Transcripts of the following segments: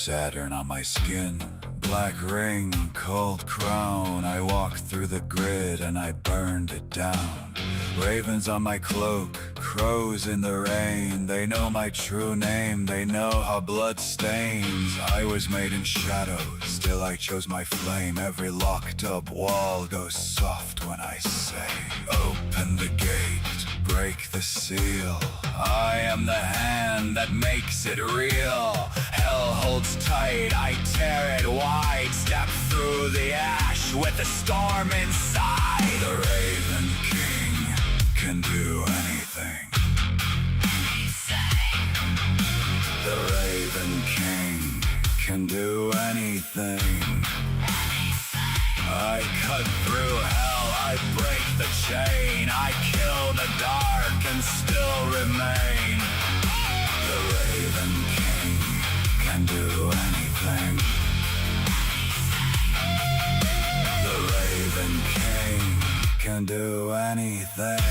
Saturn on my skin, black ring, cold crown. I walked through the grid and I burned it down. Ravens on my cloak, crows in the rain. They know my true name, they know how blood stains. I was made in shadow, still I chose my flame. Every locked up wall goes soft when I say, open the gate, break the seal. I am the hand that makes it real. Hell holds tight, I tear it wide. Step through the ash with the storm inside. The Raven King can do anything. The Raven King can do anything. I cut through hell, I break the chain. I kill the dark and still remain. The Raven King can do anything. The Raven King can do anything.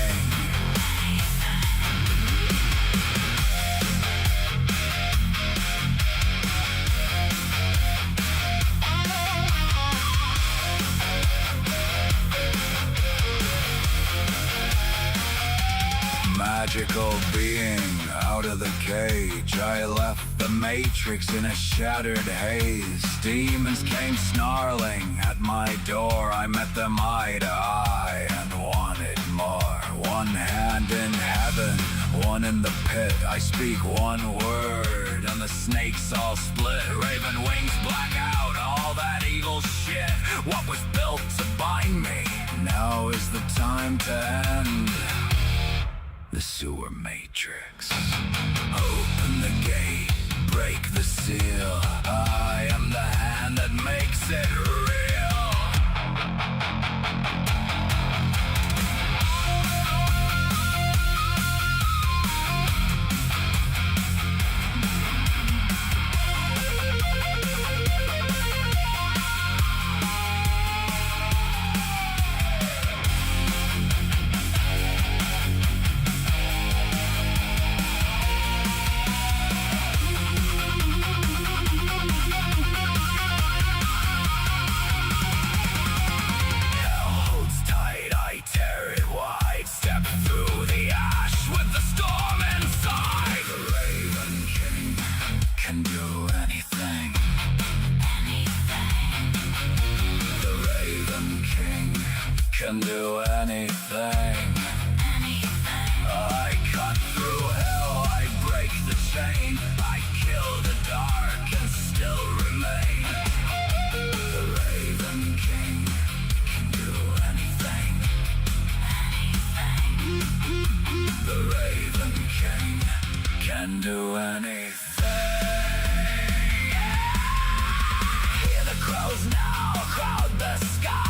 Magical being out of the cage, I left the matrix in a shattered haze. Demons came snarling at my door. I met them eye to eye and wanted more. One hand in heaven, one in the pit. I speak one word and the snakes all split. Raven wings black out, all that evil shit. What was built to bind me, now is the time to end the sewer matrix. Open the gate, break the seal. I am the hand that makes it real. Can do anything. I cut through hell, I break the chain. I kill the dark and still remain. The Raven King can do anything. The Raven King can do anything. Hear the crows now crowd the sky.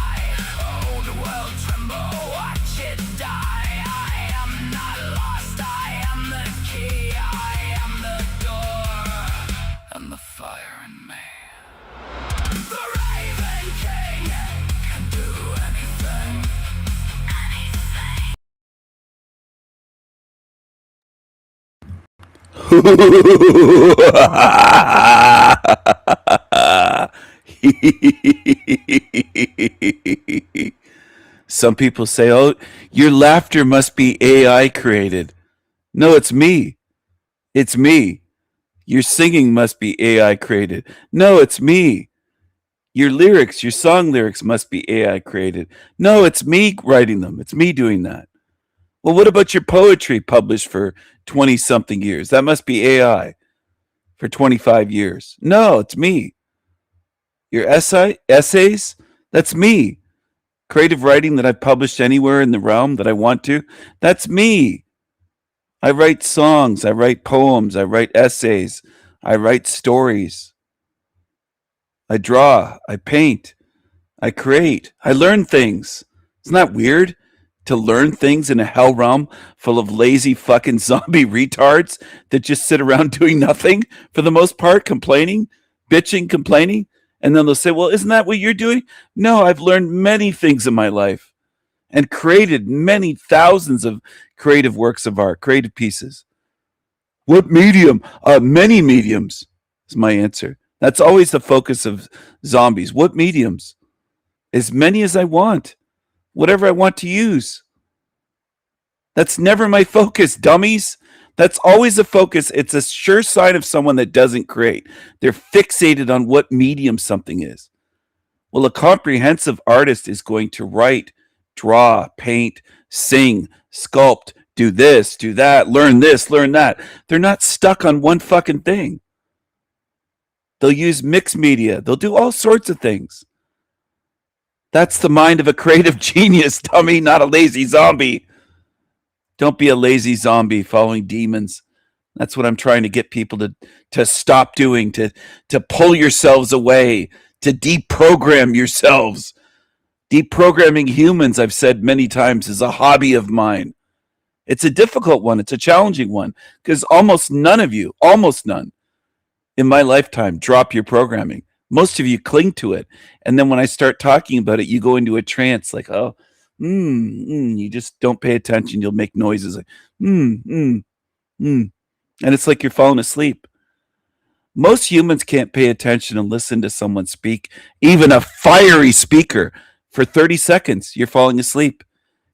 The world tremble, watch it die. I am not lost, I am the key. I am the door and the fire in me. The Raven King can do anything. Some people say, oh, your laughter must be AI created. No, it's me. It's me. Your singing must be AI created. No, it's me. Your lyrics, your song lyrics must be AI created. No, it's me writing them. It's me doing that. Well, what about your poetry published for 20-something years? That must be AI for 25 years. No, it's me. Your essays, that's me. Creative writing that I've published anywhere in the realm that I want to, that's me. I write songs, I write poems, I write essays, I write stories. I draw, I paint, I create, I learn things. Isn't that weird? To learn things in a hell realm full of lazy fucking zombie retards that just sit around doing nothing for the most part, complaining, bitching, complaining. And then they'll say, well, isn't that what you're doing? No, I've learned many things in my life and created many thousands of creative works of art, creative pieces. What medium? Many mediums is my answer. That's always the focus of zombies. What mediums? As many as I want, whatever I want to use. That's never my focus, dummies. That's always a focus. It's a sure sign of someone that doesn't create. They're fixated on what medium something is. Well, a comprehensive artist is going to write, draw, paint, sing, sculpt, do this, do that, learn this, learn that. They're not stuck on one fucking thing. They'll use mixed media. They'll do all sorts of things. That's the mind of a creative genius, dummy, not a lazy zombie. Don't be a lazy zombie following demons. That's what I'm trying to get people to stop doing, to pull yourselves away, to deprogram yourselves. Deprogramming humans, I've said many times, is a hobby of mine. It's a difficult one. It's a challenging one because almost none of you, almost none in my lifetime drop your programming. Most of you cling to it. And then when I start talking about it, you go into a trance like, oh, you just don't pay attention. You'll make noises like, and it's like you're falling asleep. Most humans can't pay attention and listen to someone speak, even a fiery speaker, for 30 seconds. You're falling asleep.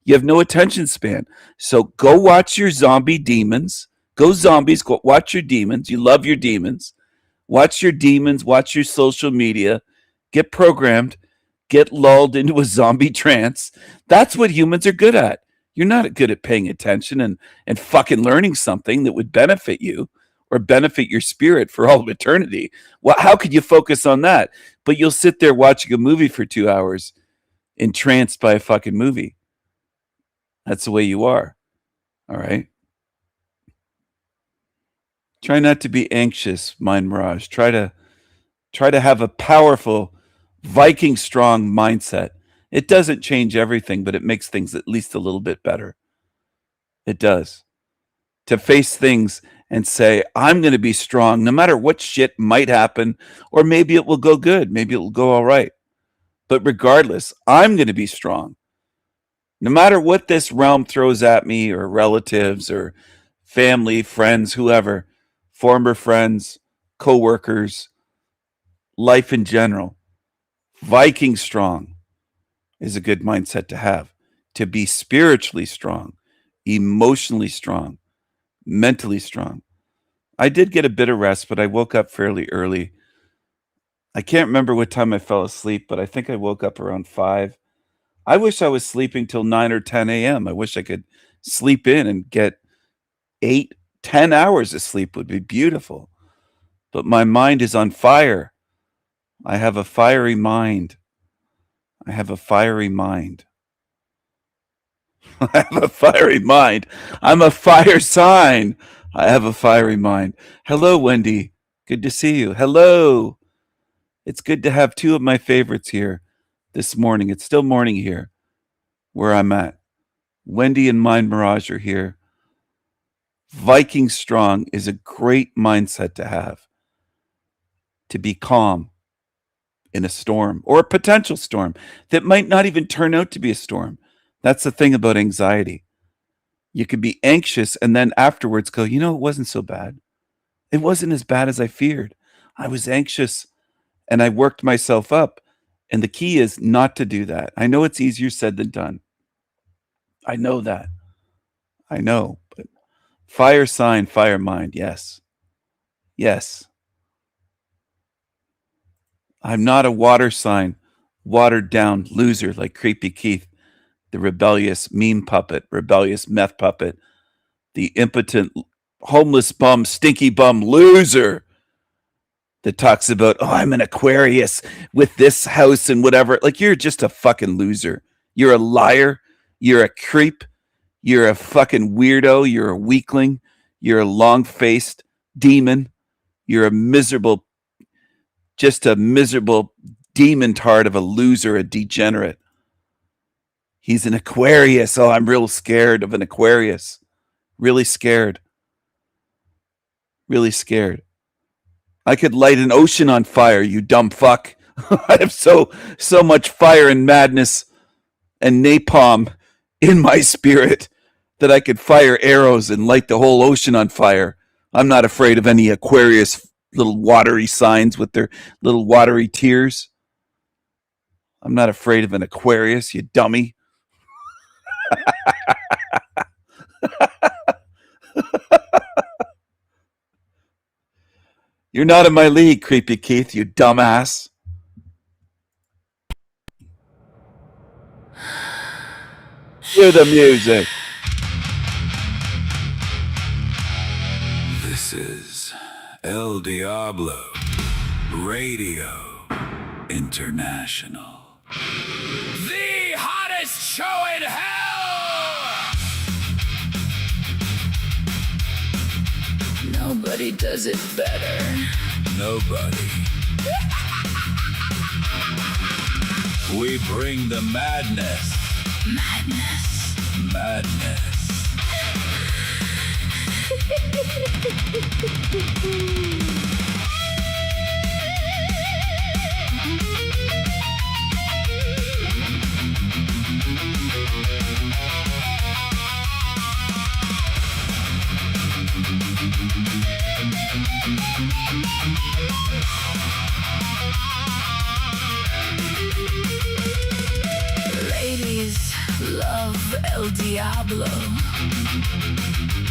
You have no attention span. So go watch your zombie demons. Go zombies, go watch your demons. You love your demons. Watch your demons, watch your social media, get programmed, get lulled into a zombie trance. That's what humans are good at. You're not good at paying attention and fucking learning something that would benefit you or benefit your spirit for all of eternity. Well, how could you focus on that? But you'll sit there watching a movie for 2 hours, entranced by a fucking movie. That's the way you are. All right? Try not to be anxious, Mind Mirage. Try to have a powerful, Viking strong mindset. It doesn't change everything, but it makes things at least a little bit better. It does. To face things and say, I'm going to be strong no matter what shit might happen, or maybe it will go good. Maybe it will go all right. But regardless, I'm going to be strong. No matter what this realm throws at me, or relatives, or family, friends, whoever, former friends, co-workers, life in general, Viking strong is a good mindset to have. To be spiritually strong, emotionally strong, mentally strong. I did get a bit of rest, but I woke up fairly early. I can't remember what time I fell asleep, but I think I woke up around 5. I wish I was sleeping till 9 or 10 a.m. I wish I could sleep in and get 8, 10 hours of sleep would be beautiful. But my mind is on fire. I have a fiery mind. I have a fiery mind. I have a fiery mind. I'm a fire sign. I have a fiery mind. Hello, Wendy. Good to see you. Hello. It's good to have two of my favorites here this morning. It's still morning here where I'm at. Wendy and Mind Mirage are here. Viking strong is a great mindset to have. To be calm in a storm or a potential storm that might not even turn out to be a storm. That's the thing about anxiety. You could be anxious and then afterwards go, you know, it wasn't so bad. It wasn't as bad as I feared. I was anxious and I worked myself up. And the key is not to do that. I know it's easier said than done. I know that. I know. But fire sign, fire mind. Yes. Yes. I'm not a water sign, watered down loser like Creepy Keith, the rebellious meme puppet, rebellious meth puppet, the impotent homeless bum, stinky bum loser that talks about, oh, I'm an Aquarius with this house and whatever. Like, you're just a fucking loser. You're a liar. You're a creep. You're a fucking weirdo. You're a weakling. You're a long-faced demon. You're a miserable, just a miserable demon tard of a loser, a degenerate. He's an Aquarius. Oh, I'm real scared of an Aquarius. Really scared. Really scared. I could light an ocean on fire, you dumb fuck. I have so much fire and madness and napalm in my spirit that I could fire arrows and light the whole ocean on fire. I'm not afraid of any Aquarius little watery signs with their little watery tears. I'm not afraid of an Aquarius, you dummy. You're not in my league, Creepy Keith, you dumbass. Hear the music. This is El Diablo Radio International. The hottest show in hell! Nobody does it better. Nobody. We bring the madness. Madness. Madness. Ladies love El Diablo.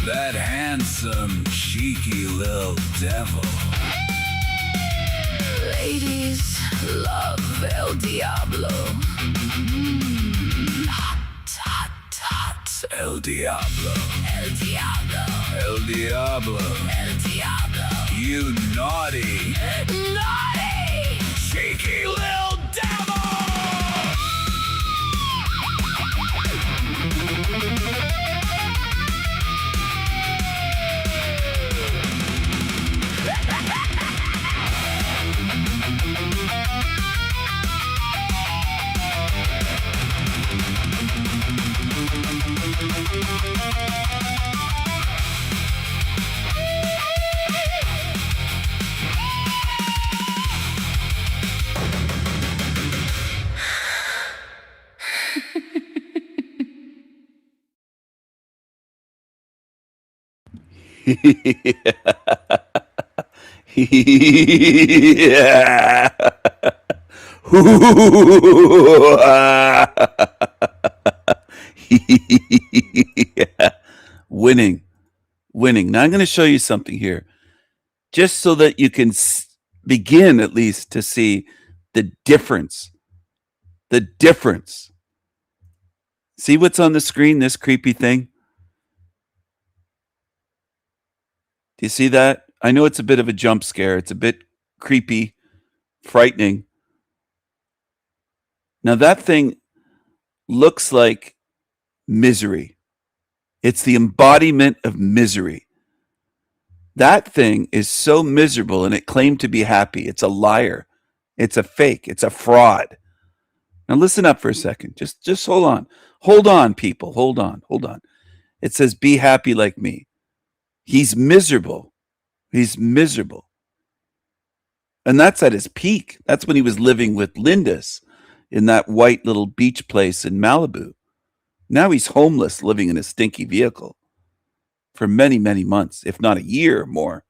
That handsome, cheeky little devil. Ladies love El Diablo. Hot, hot, hot. El Diablo. El Diablo. El Diablo. El Diablo. You naughty. Naughty! Cheeky little devil! Yeah. Winning. Now I'm going to show you something here, just so that you can begin at least to see the difference. The difference. See what's on the screen, this creepy thing? Do you see that? I know it's a bit of a jump scare. It's a bit creepy, frightening. Now that thing looks like misery. It's the embodiment of misery. That thing is so miserable and it claimed to be happy. It's a liar. It's a fake. It's a fraud. Now listen up for a second. Just hold on. Hold on, people. Hold on. It says, be happy like me. He's miserable. He's miserable. And that's at his peak. That's when he was living with Lindis in that white little beach place in Malibu. Now he's homeless, living in a stinky vehicle for many, many months, if not a year or more.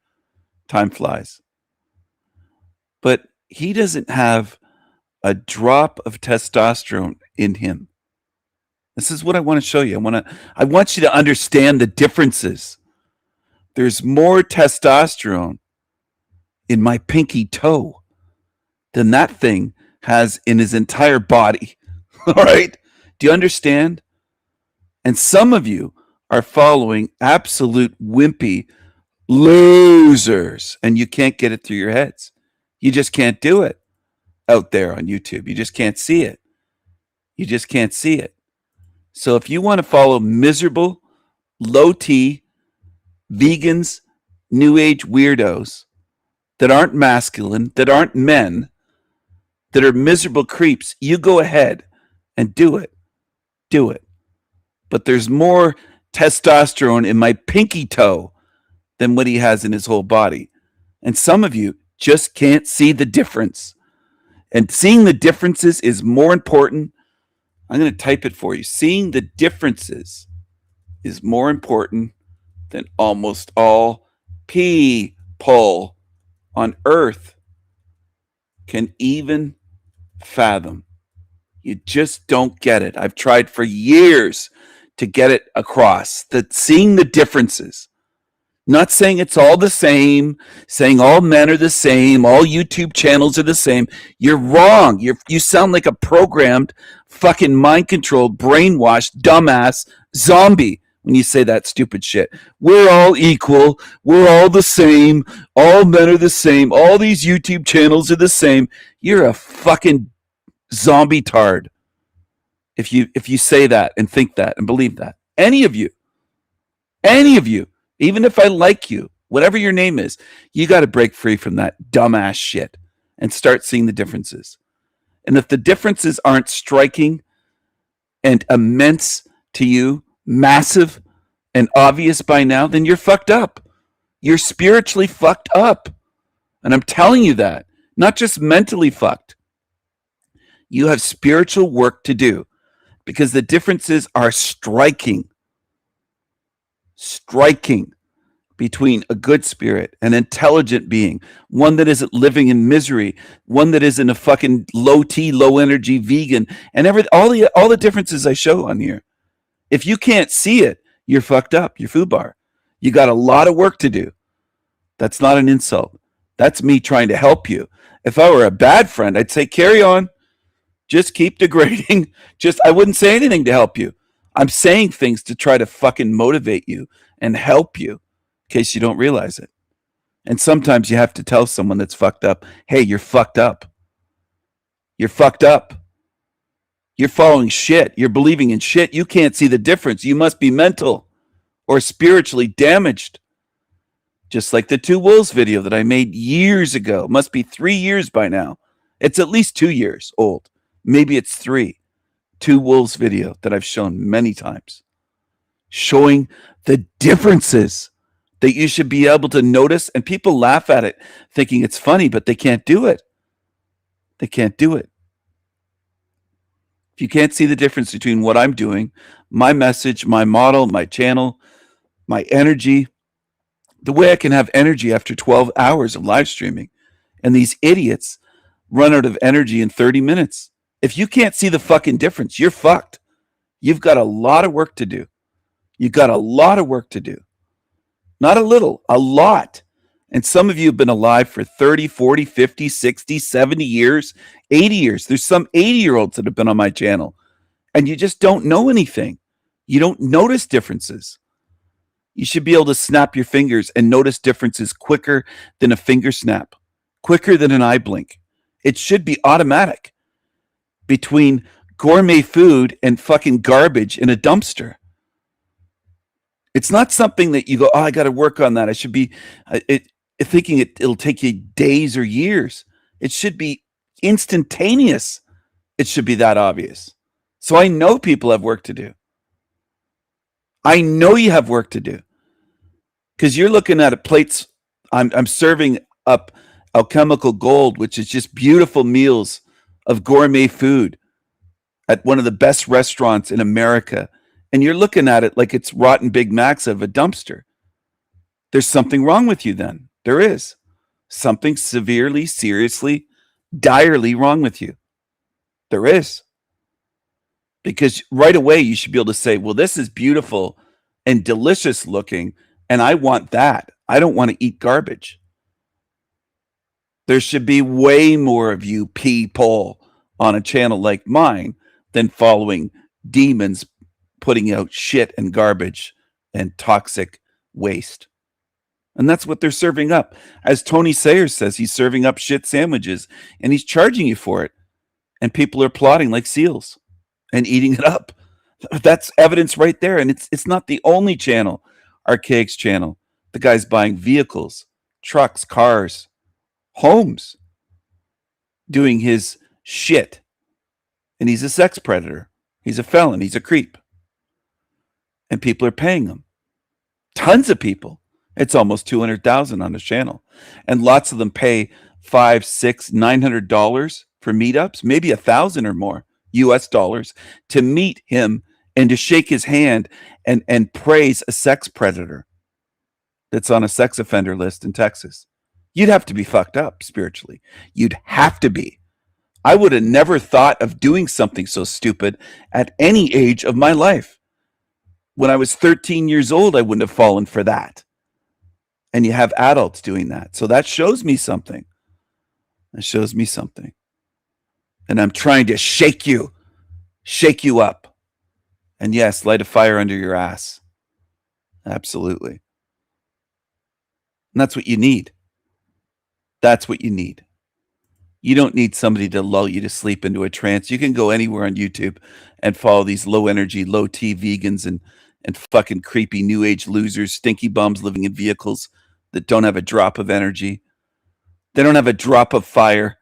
Time flies. But he doesn't have a drop of testosterone in him. This is what I want to show you. I want you to understand the differences. There's more testosterone in my pinky toe than that thing has in his entire body. All right? Do you understand? And some of you are following absolute wimpy losers, and you can't get it through your heads. You just can't do it out there on YouTube. You just can't see it. You just can't see it. So if you want to follow miserable, low T, vegans, new age weirdos that aren't masculine, that aren't men, that are miserable creeps, you go ahead and do it. Do it. But there's more testosterone in my pinky toe than what he has in his whole body. And some of you just can't see the difference. And seeing the differences is more important. I'm going to type it for you. Seeing the differences is more important than almost all people. on earth can even fathom. You just don't get it. I've tried for years to get it across, that seeing the differences. Not saying it's all the same, saying all men are the same, all YouTube channels are the same. You're wrong. You sound like a programmed, fucking mind controlled, brainwashed, dumbass zombie when you say that stupid shit. We're all equal. We're all the same. All men are the same. All these YouTube channels are the same. You're a fucking zombie tard if you say that and think that and believe that. Any of you, even if I like you, whatever your name is, you got to break free from that dumbass shit and start seeing the differences. And if the differences aren't striking and immense to you, massive and obvious by now, then you're fucked up. You're spiritually fucked up. And I'm telling you that, not just mentally fucked. You have spiritual work to do because the differences are striking between a good spirit, an intelligent being, one that isn't living in misery, one that isn't a fucking low T, low energy vegan, and all the differences I show on here. If you can't see it, you're fucked up. You're foobar. You got a lot of work to do. That's not an insult. That's me trying to help you. If I were a bad friend, I'd say, carry on. Just keep degrading. I wouldn't say anything to help you. I'm saying things to try to fucking motivate you and help you in case you don't realize it. And sometimes you have to tell someone that's fucked up, hey, you're fucked up. You're fucked up. You're following shit. You're believing in shit. You can't see the difference. You must be mental or spiritually damaged. Just like the Two Wolves video that I made years ago. It must be 3 years by now. It's at least 2 years old. Maybe it's 3. Two Wolves video that I've shown many times, showing the differences that you should be able to notice. And people laugh at it thinking it's funny, but they can't do it. They can't do it. If you can't see the difference between what I'm doing, my message, my model, my channel, my energy, the way I can have energy after 12 hours of live streaming, and these idiots run out of energy in 30 minutes. If you can't see the fucking difference, you're fucked. You've got a lot of work to do. You've got a lot of work to do. Not a little, a lot. And some of you have been alive for 30, 40, 50, 60, 70 years, 80 years. There's some 80-year-olds that have been on my channel, and you just don't know anything. You don't notice differences. You should be able to snap your fingers and notice differences quicker than a finger snap, quicker than an eye blink. It should be automatic between gourmet food and fucking garbage in a dumpster. It's not something that you go, oh, I got to work on that. I should be thinking it'll take you days or years. It should be instantaneous. It should be that obvious. So I know people have work to do. I know you have work to do because you're looking at plates. I'm serving up Alchemical Gold, which is just beautiful meals of gourmet food at one of the best restaurants in America. And you're looking at it like it's rotten Big Macs out of a dumpster. There's something wrong with you then. There is something severely, seriously, direly wrong with you. There is. Because right away you should be able to say, well, this is beautiful and delicious looking, and I want that. I don't want to eat garbage. There should be way more of you people on a channel like mine than following demons putting out shit and garbage and toxic waste. And that's what they're serving up. As Tony Sayers says, he's serving up shit sandwiches and he's charging you for it. And people are plotting like seals and eating it up. That's evidence right there. And it's not the only channel, Archaic's channel. The guy's buying vehicles, trucks, cars, homes, doing his shit. And he's a sex predator. He's a felon. He's a creep. And people are paying him. Tons of people. It's almost 200,000 on his channel. And lots of them pay $500, $600, $900 for meetups, maybe 1,000 or more US dollars to meet him and to shake his hand and praise a sex predator that's on a sex offender list in Texas. You'd have to be fucked up spiritually. You'd have to be. I would have never thought of doing something so stupid at any age of my life. When I was 13 years old, I wouldn't have fallen for that. And you have adults doing that. So that shows me something. That shows me something. And I'm trying to shake you up. And yes, light a fire under your ass. Absolutely. And that's what you need. That's what you need. You don't need somebody to lull you to sleep into a trance. You can go anywhere on YouTube and follow these low energy, low T vegans and fucking creepy new age losers, stinky bums living in vehicles that don't have a drop of energy. They don't have a drop of fire.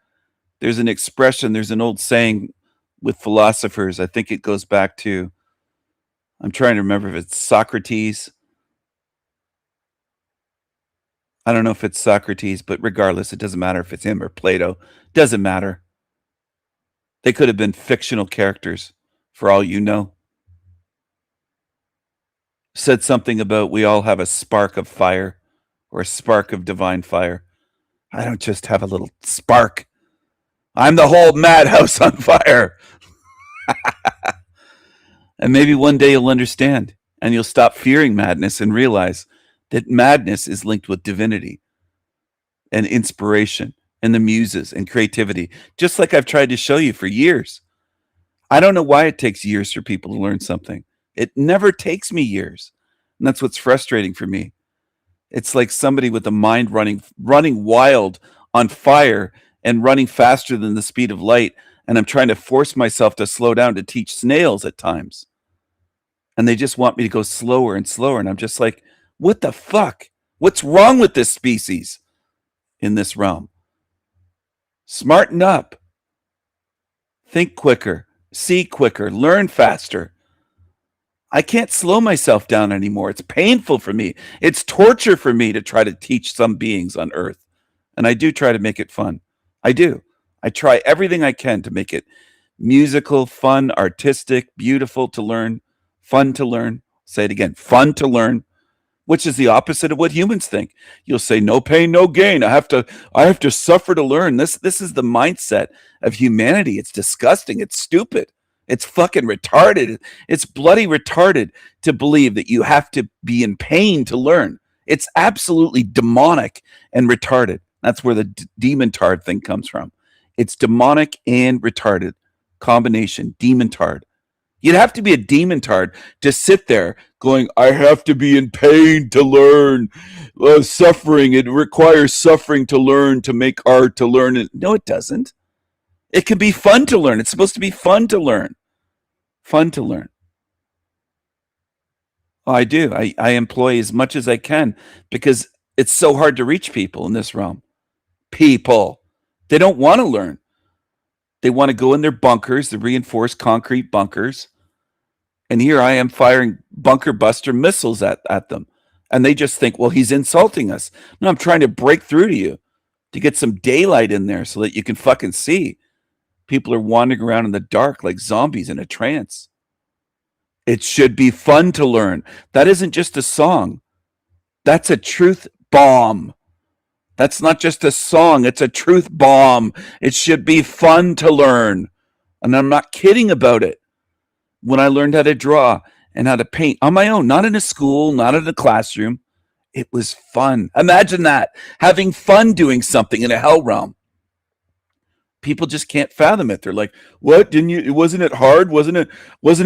There's an expression, there's an old saying with philosophers. I think it goes back to, I'm trying to remember if it's Socrates. I don't know if it's Socrates, but regardless, it doesn't matter if it's him or Plato. Doesn't matter. They could have been fictional characters for all you know. Said something about we all have a spark of fire or a spark of divine fire. I don't just have a little spark. I'm the whole madhouse on fire. And maybe one day you'll understand and you'll stop fearing madness and realize that madness is linked with divinity and inspiration and the muses and creativity, just like I've tried to show you for years. I don't know why it takes years for people to learn something. It never takes me years. And that's what's frustrating for me. It's like somebody with a mind running wild on fire and running faster than the speed of light. And I'm trying to force myself to slow down to teach snails at times. And they just want me to go slower and slower. And I'm just like, what the fuck? What's wrong with this species in this realm? Smarten up. Think quicker. See quicker. Learn faster. I can't slow myself down anymore. It's painful for me. It's torture for me to try to teach some beings on Earth. And I do try to make it fun. I do. I try everything I can to make it musical, fun, artistic, beautiful to learn, fun to learn. Say it again, fun to learn, which is the opposite of what humans think. You'll say, no pain, no gain. I have to suffer to learn. This is the mindset of humanity. It's disgusting. It's stupid. It's fucking retarded. It's bloody retarded to believe that you have to be in pain to learn. It's absolutely demonic and retarded. That's where the demon-tard thing comes from. It's demonic and retarded combination, demon-tard. You'd have to be a demon-tard to sit there going, I have to be in pain to learn. Suffering, it requires suffering to learn, to make art, to learn it. No, it doesn't. It can be fun to learn. It's supposed to be fun to learn. Fun to learn. Oh, I do. I employ as much as I can because it's so hard to reach people in this realm. People. They don't want to learn. They want to go in their bunkers, the reinforced concrete bunkers. And here I am firing bunker buster missiles at them. And they just think, well, he's insulting us. No, I'm trying to break through to you to get some daylight in there so that you can fucking see. People are wandering around in the dark like zombies in a trance. It should be fun to learn. That isn't just a song. That's a truth bomb. That's not just a song. It's a truth bomb. It should be fun to learn. And I'm not kidding about it. When I learned how to draw and how to paint on my own, not in a school, not in a classroom, it was fun. Imagine that, having fun doing something in a hell realm. People just can't fathom it. They're like, what? Wasn't it hard? Wasn't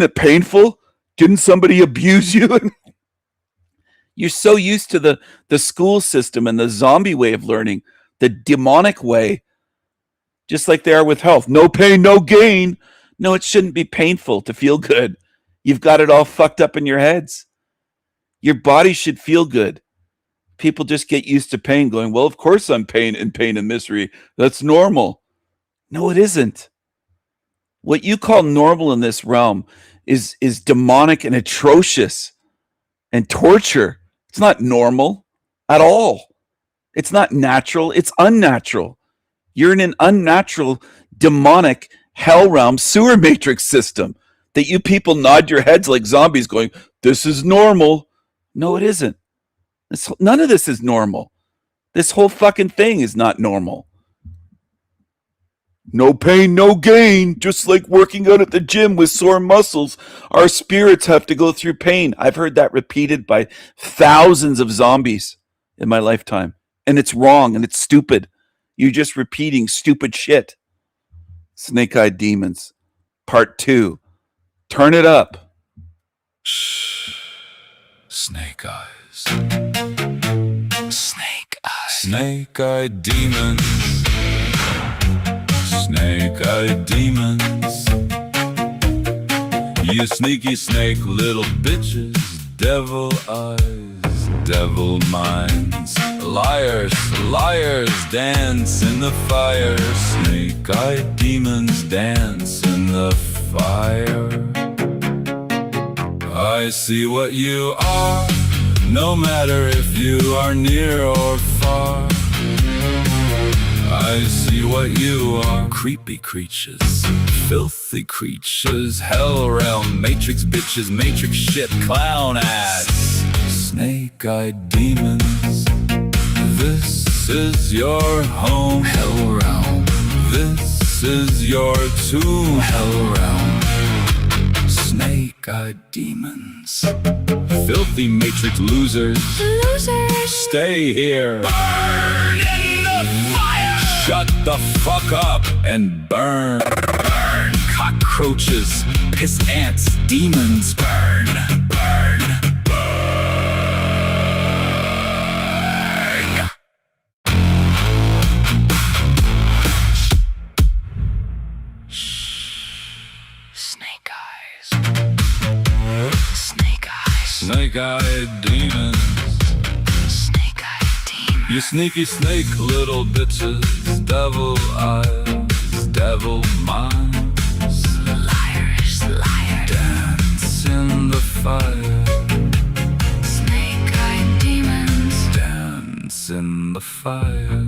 it painful? Didn't somebody abuse you? You're so used to the school system and the zombie way of learning, the demonic way, just like they are with health. No pain, no gain. No, it shouldn't be painful to feel good. You've got it all fucked up in your heads. Your body should feel good. People just get used to pain going, well, of course I'm pain and misery. That's normal. No, it isn't. What you call normal in this realm is demonic and atrocious and torture. It's not normal at all. It's not natural. It's unnatural. You're in an unnatural, demonic hell realm sewer matrix system that you people nod your heads like zombies going, this is normal. No, it isn't. None of this is normal. This whole fucking thing is not normal. No pain, no gain. Just like working out at the gym with sore muscles, our spirits have to go through pain. I've heard that repeated by thousands of zombies in my lifetime. And it's wrong and it's stupid. You're just repeating stupid shit. Snake-Eyed Demons, Part 2. Turn it up. Shh. Snake eyes. Snake eyes. Snake-eyed demons. Snake-eyed demons. You sneaky snake little bitches. Devil eyes, devil minds. Liars, liars, dance in the fire. Snake-eyed demons dance in the fire. I see what you are, no matter if you are near or far. I see what you are. Creepy creatures, filthy creatures, hell realm, matrix bitches, matrix shit, clown ass. Snake-eyed demons, this is your home. Hell realm, this is your tomb. Hell realm. Snake-eyed demons, filthy matrix losers. Losers, stay here. Burn in the fire. Shut the fuck up and burn. Burn, cockroaches, piss ants, demons. Burn, burn, burn. Snake eyes. Snake eyes. Snake-eyed demons. Snake-eyed demons. You sneaky snake little bitches. Devil eyes, devil minds. Liars, liars. Dance in the fire. Snake-eyed demons. Dance in the fire.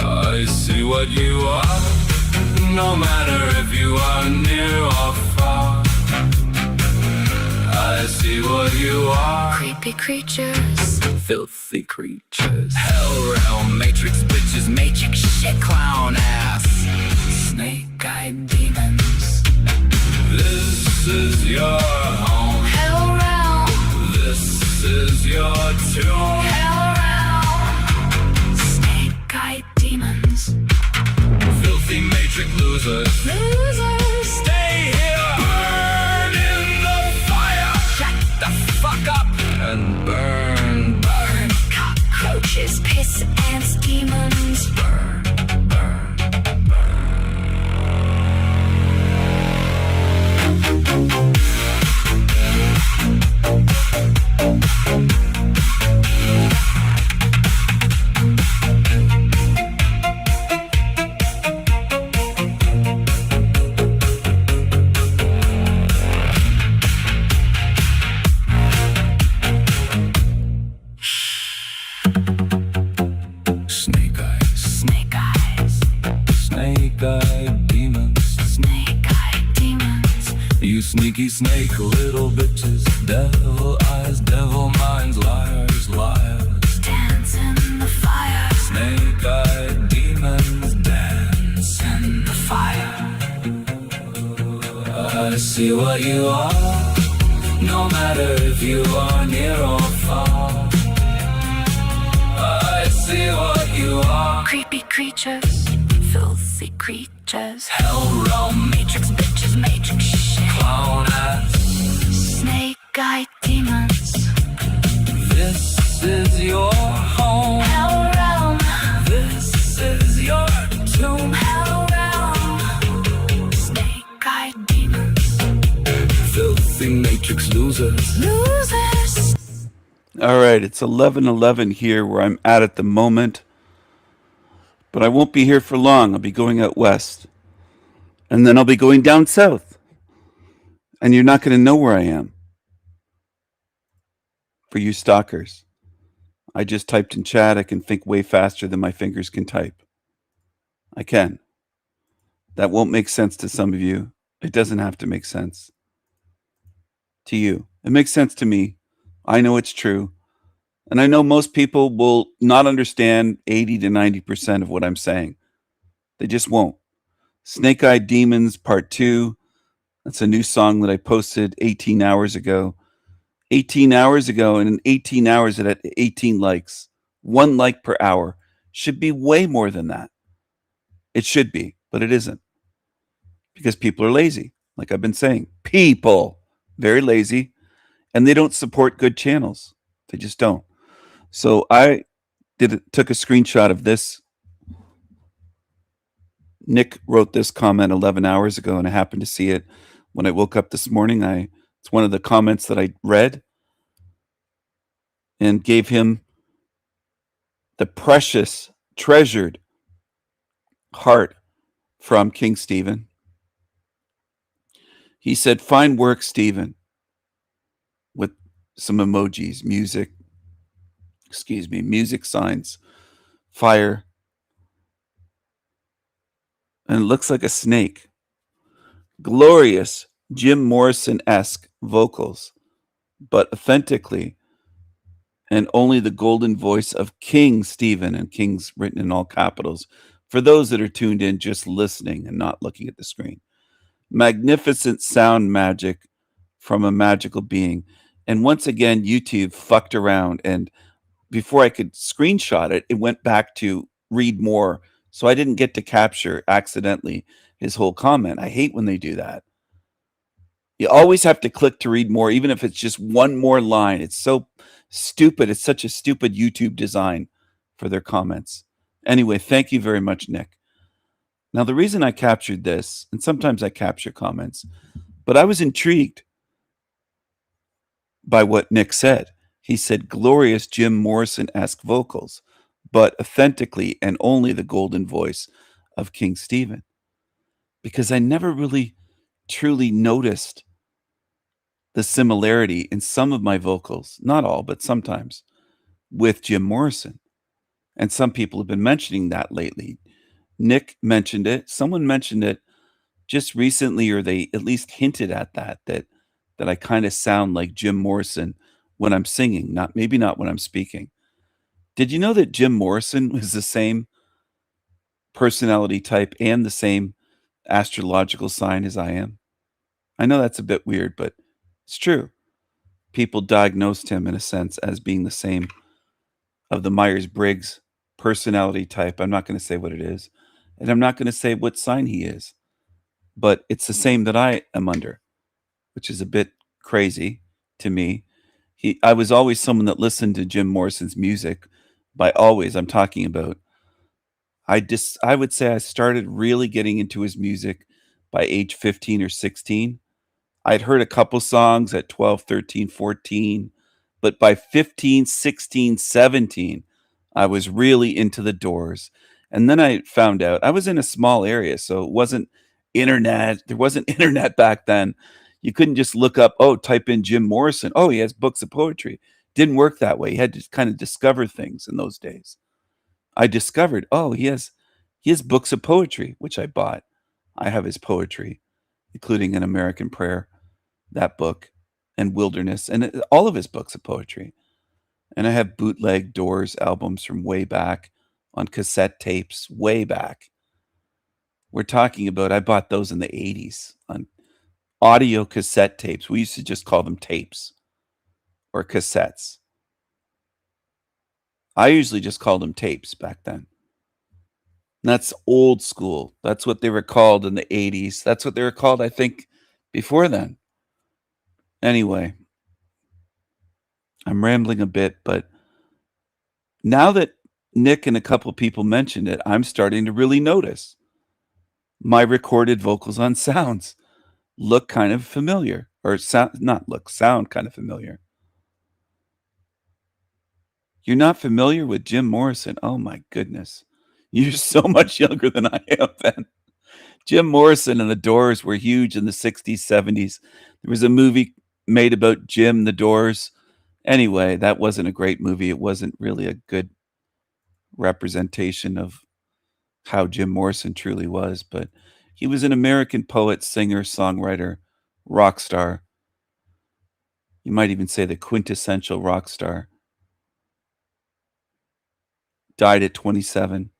I see what you are, no matter if you are near or far. I see what you are. Creepy creatures, filthy creatures, hell realm, matrix bitches, matrix shit, clown ass. Snake-eyed demons. This is your home. Hell realm. This is your tomb. Hell realm. Snake-eyed demons. Filthy matrix losers. Losers. Stay here. Burn in the fire. Shut the fuck up and burn, burn. Cockroaches, piss ants, demons. Burn, burn, Snake eyes. Snake eyes. Snake-eyed demons. Snake-eyed demons. You sneaky snake little bitches. Devil eyes, devil minds. Liars, liars. Dance in the fire. Snake-eyed demons. Dance in the fire. I see what you are, no matter if you are near or far. I see what you are. Creepy creatures, filthy creatures, hell realm, matrix bitches, matrix shit, clown ass. Snake-eyed demons. This is your home. Hell realm. This is your tomb. Hell realm. Snake-eyed demons. Filthy matrix losers. Losers. All right, it's 11:11 here where I'm at the moment. But I won't be here for long. I'll be going out west. And then I'll be going down south. And you're not going to know where I am. For you stalkers. I just typed in chat. I can think way faster than my fingers can type. I can. That won't make sense to some of you. It doesn't have to make sense to you. It makes sense to me. I know it's true. And I know most people will not understand 80 to 90% of what I'm saying. They just won't. Snake Eyed Demons Part 2. That's a new song that I posted 18 hours ago. 18 hours ago, and in 18 hours, it had 18 likes. 1 like per hour. Should be way more than that. It should be, but it isn't. Because people are lazy, like I've been saying. People, very lazy, and they don't support good channels. They just don't. So I took a screenshot of this. Nick wrote this comment 11 hours ago, and I happened to see it when I woke up this morning. It's one of the comments that I read and gave him the precious, treasured heart from King Stephen. He said, "Fine work, Stephen," with some emojis, music signs, fire, and it looks like a snake. Glorious Jim Morrison-esque vocals, but authentically, and only the golden voice of King Stephen, and King's written in all capitals, for those that are tuned in just listening and not looking at the screen. Magnificent sound magic from a magical being. And once again, YouTube fucked around, and before I could screenshot it, it went back to read more. So I didn't get to capture accidentally his whole comment. I hate when they do that. You always have to click to read more, even if it's just one more line. It's so stupid. It's such a stupid YouTube design for their comments. Anyway, thank you very much, Nick. Now, the reason I captured this, and sometimes I capture comments, but I was intrigued by what Nick said. He said, glorious Jim Morrison-esque vocals, but authentically and only the golden voice of King Stephen. Because I never really truly noticed the similarity in some of my vocals, not all, but sometimes, with Jim Morrison. And some people have been mentioning that lately. Nick mentioned it. Someone mentioned it just recently, or they at least hinted at that I kind of sound like Jim Morrison when I'm singing, maybe not when I'm speaking. Did you know that Jim Morrison was the same personality type and the same astrological sign as I am? I know that's a bit weird, but it's true. People diagnosed him in a sense as being the same of the Myers-Briggs personality type. I'm not going to say what it is, and I'm not going to say what sign he is, but it's the same that I am under, which is a bit crazy to me. I was always someone that listened to Jim Morrison's music. By always, I'm talking about I would say I started really getting into his music by age 15 or 16. I'd heard a couple songs at 12, 13, 14, but by 15, 16, 17, I was really into the Doors. And then I found out I was in a small area, so it wasn't internet. There wasn't internet back then. You couldn't just look up, oh, type in Jim Morrison. Oh, he has books of poetry. Didn't work that way. You had to kind of discover things in those days. I discovered, oh, he has books of poetry, which I bought. I have his poetry, including An American Prayer, that book, and Wilderness, and all of his books of poetry. And I have bootleg Doors albums from way back on cassette tapes, way back. We're talking about, I bought those in the 80s on audio cassette tapes. We used to just call them tapes or cassettes. I usually just called them tapes back then. That's old school. That's what they were called in the 80s. That's what they were called, I think, before then. Anyway, I'm rambling a bit, but now that Nick and a couple people mentioned it, I'm starting to really notice my recorded vocals on sounds look kind of familiar, or sound kind of familiar. You're not familiar with Jim Morrison? Oh my goodness. You're so much younger than I am then. Jim Morrison and the Doors were huge in the 60s, 70s. There was a movie made about Jim, the Doors. Anyway, that wasn't a great movie. It wasn't really a good representation of how Jim Morrison truly was, but he was an American poet, singer, songwriter, rock star. You might even say the quintessential rock star. died at 27.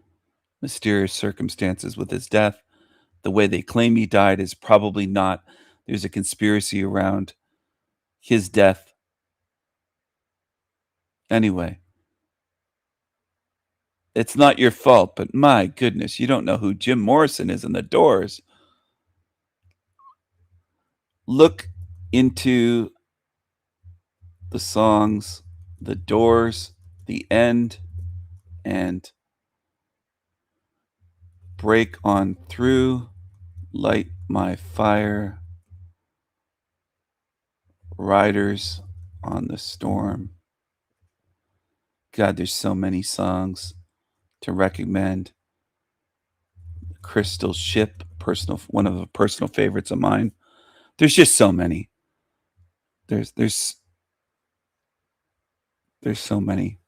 Mysterious circumstances with his death. The way they claim he died is probably not. There's a conspiracy around his death. Anyway, it's not your fault, but my goodness, you don't know who Jim Morrison is in The Doors. Look into the songs, The Doors, The End, and Break On Through, Light My Fire, Riders on the Storm. God, there's so many songs to recommend. Crystal Ship, one of the personal favorites of mine. There's just so many. There's so many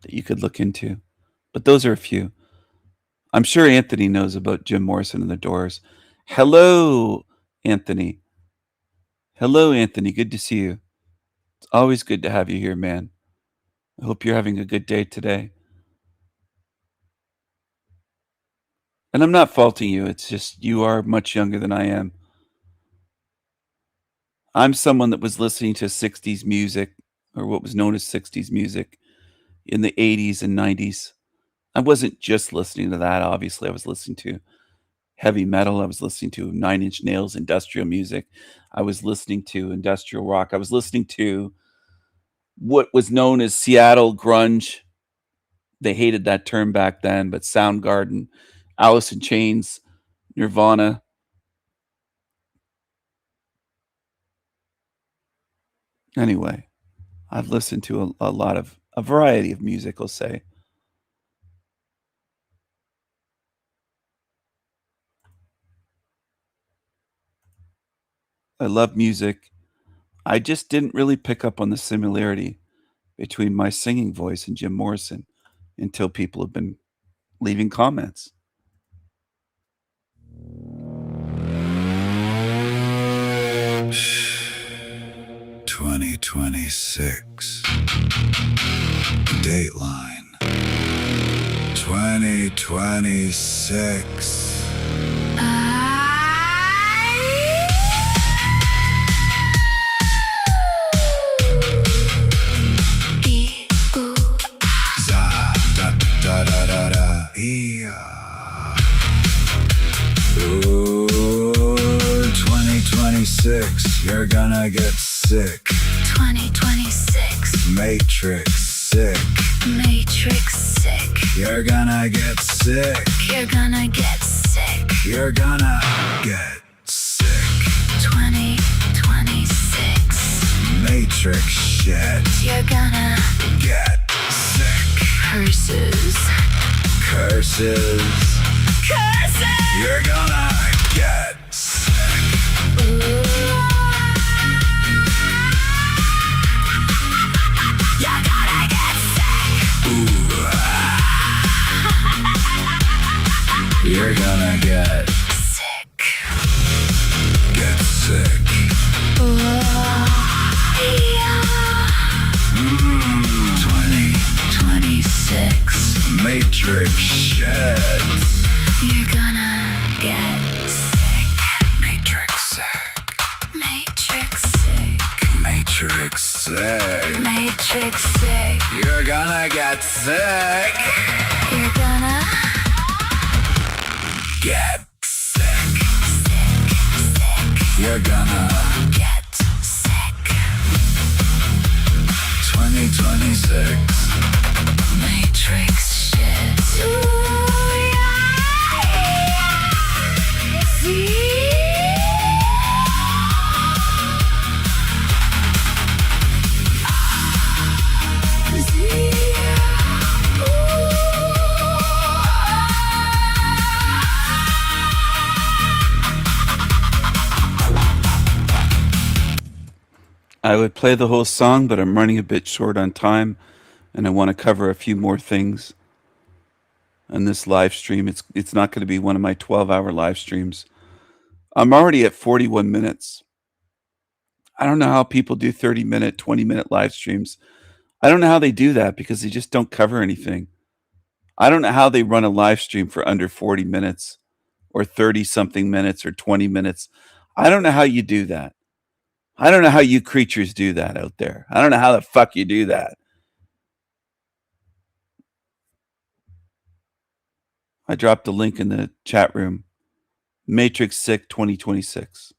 that you could look into, but those are a few. I'm sure Anthony knows about Jim Morrison and the Doors. Hello, Anthony. Hello, Anthony. Good to see you. It's always good to have you here, man. I hope you're having a good day today. And I'm not faulting you. It's just you are much younger than I am. I'm someone that was listening to 60s music, or what was known as 60s music, in the 80s and 90s. I wasn't just listening to that, obviously. I was listening to heavy metal. I was listening to Nine Inch Nails, industrial music. I was listening to industrial rock. I was listening to what was known as Seattle grunge. They hated that term back then, but Soundgarden, Alice in Chains, Nirvana. Anyway, I've listened to a variety of music, I'll say. I love music. I just didn't really pick up on the similarity between my singing voice and Jim Morrison until people have been leaving comments. Shh. 2026. Dateline. 2026. Ooh, 2026, you're gonna get sick. 2026. Matrix sick. Matrix sick. You're gonna get sick. You're gonna get sick. You're gonna get sick. 2026. Matrix shit. You're gonna Get sick. curses. Curses. Curses! You're gonna get sick. Ooh. You're gonna get sick. You're gonna get Sick. sick. Yeah. 2026. Matrix shit. You're gonna get sick. Matrix sick. Matrix sick. Matrix sick. Matrix sick. You're gonna get sick. You're gonna Get sick. sick. You're gonna Get sick. 2026. Matrix shit. Ooh, yeah. See? I would play the whole song, but I'm running a bit short on time, and I want to cover a few more things on this live stream. It's not going to be one of my 12-hour live streams. I'm already at 41 minutes. I don't know how people do 30-minute, 20-minute live streams. I don't know how they do that because they just don't cover anything. I don't know how they run a live stream for under 40 minutes or 30 something minutes or 20 minutes. I don't know how you do that. I don't know how you creatures do that out there. I don't know how the fuck you do that. I dropped a link in the chat room. Matrix Sick 2026.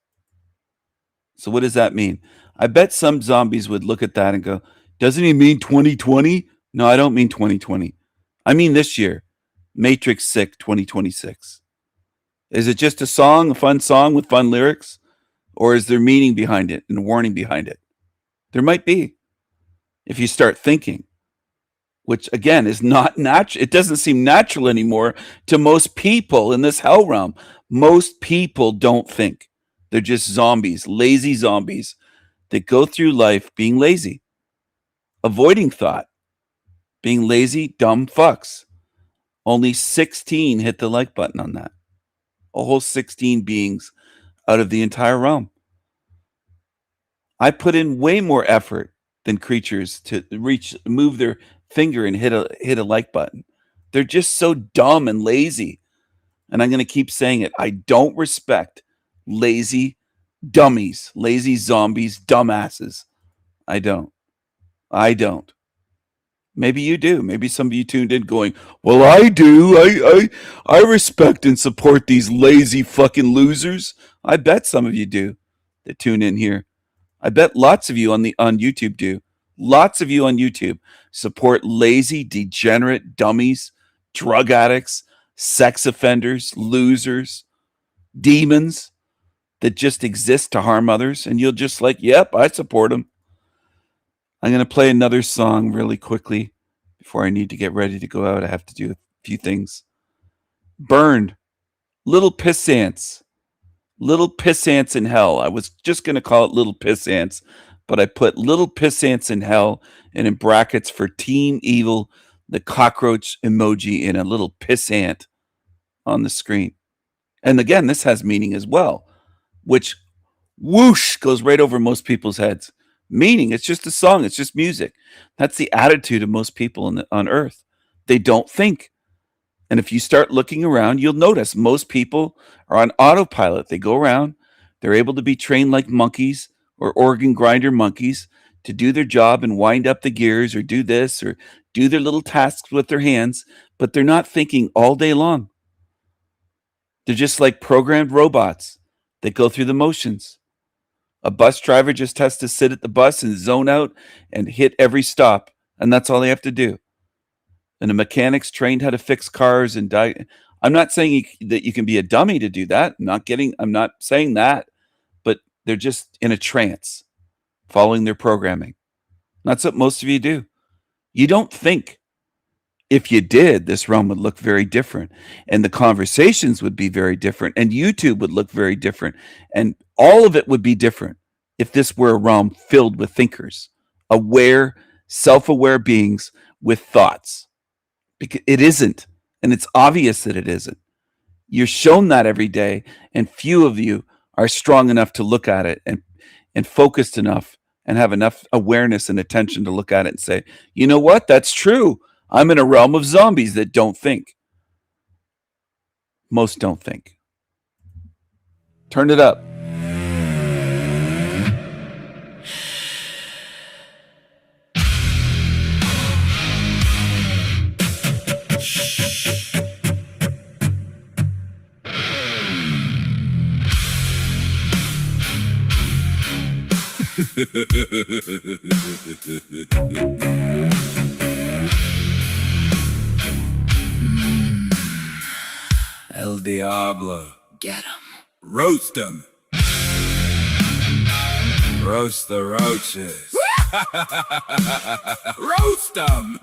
So what does that mean? I bet some zombies would look at that and go, doesn't he mean 2020? No, I don't mean 2020. I mean this year. Matrix Sick 2026. Is it just a song, a fun song with fun lyrics? Or is there meaning behind it and warning behind it? There might be. If you start thinking, which again is not natural. It doesn't seem natural anymore to most people in this hell realm. Most people don't think. They're just zombies, lazy zombies that go through life being lazy, avoiding thought, being lazy, dumb fucks. Only 16 hit the like button on that. A whole 16 beings out of the entire realm. I put in way more effort than creatures to move their finger and hit a like button. They're just so dumb and lazy. And I'm going to keep saying it. I don't respect lazy dummies, lazy zombies, dumbasses. I don't. Maybe you do. Maybe some of you tuned in going, well, I do. I respect and support these lazy fucking losers. I bet some of you do that tune in here. I bet lots of you on YouTube do. Lots of you on YouTube support lazy, degenerate dummies, drug addicts, sex offenders, losers, demons that just exist to harm others. And you'll just like, yep, I support them. I'm going to play another song really quickly before I need to get ready to go out. I have to do a few things. Burned. Little Piss Ants. Little Piss Ants in Hell. I was just going to call it Little Piss Ants, but I put Little Piss Ants in Hell and in brackets for Team Evil, the cockroach emoji in a little piss ant on the screen. And again, this has meaning as well, which whoosh goes right over most people's heads. Meaning, it's just a song, it's just music. That's the attitude of most people on earth. They don't think. And if you start looking around, you'll notice most people are on autopilot. They go around, they're able to be trained like monkeys or organ grinder monkeys to do their job and wind up the gears or do this or do their little tasks with their hands, but they're not thinking all day long. They're just like programmed robots that go through the motions. A bus driver just has to sit at the bus and zone out and hit every stop, and that's all they have to do. And a mechanic's trained how to fix cars and I'm not saying that you can be a dummy to do that. I'm not saying that, but they're just in a trance, following their programming. That's what most of you do. You don't think. If you did, this realm would look very different, and the conversations would be very different, and YouTube would look very different, and all of it would be different if this were a realm filled with thinkers, aware, self-aware beings with thoughts. Because it isn't, and it's obvious that it isn't. You're shown that every day, and few of you are strong enough to look at it and focused enough and have enough awareness and attention to look at it and say, you know what, that's true. I'm in a realm of zombies that don't think. Most don't think. Turn it up. El Diablo. Get 'em. Roast them. Roast the roaches. Roast them.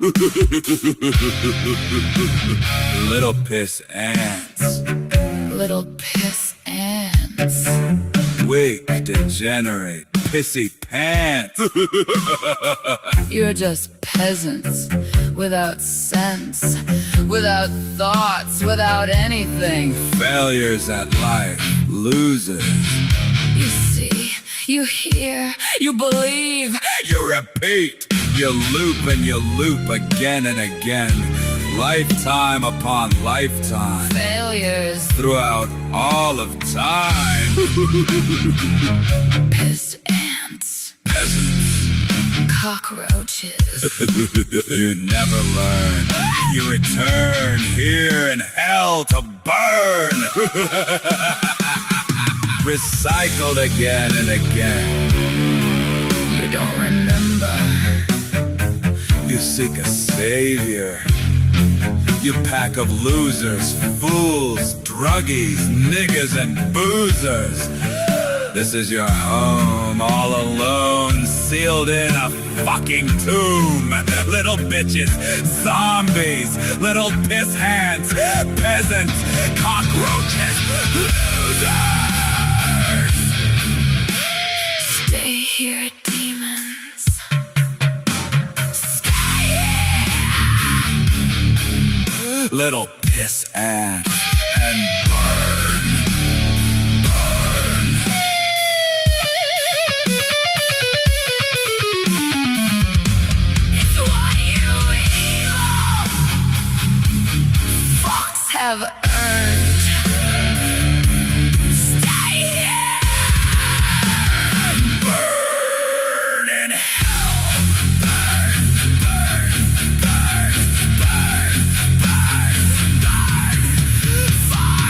Little piss ants. Little piss ants. Weak, degenerate, pissy pants. You're just peasants without sense, without thoughts, without anything. Failures at life, losers. You see, you hear, you believe. You repeat, you loop and you loop again and again. lifetime upon lifetime, Failures, throughout all of time. pissed ants, Peasants, cockroaches. you never learn. You return here in hell to burn. Recycled again and again. You don't remember. You seek a savior. You pack of losers, fools, druggies, niggas, and boozers. This is your home, all alone, sealed in a fucking tomb. Little bitches, zombies, little piss hands, peasants, cockroaches, losers. Stay here, demons. Little piss ants and burn, burn. It's what you evil fucks have earned. Stay here. Burn in hell. Burn, burn, burn, burn, burn, burn. Forever.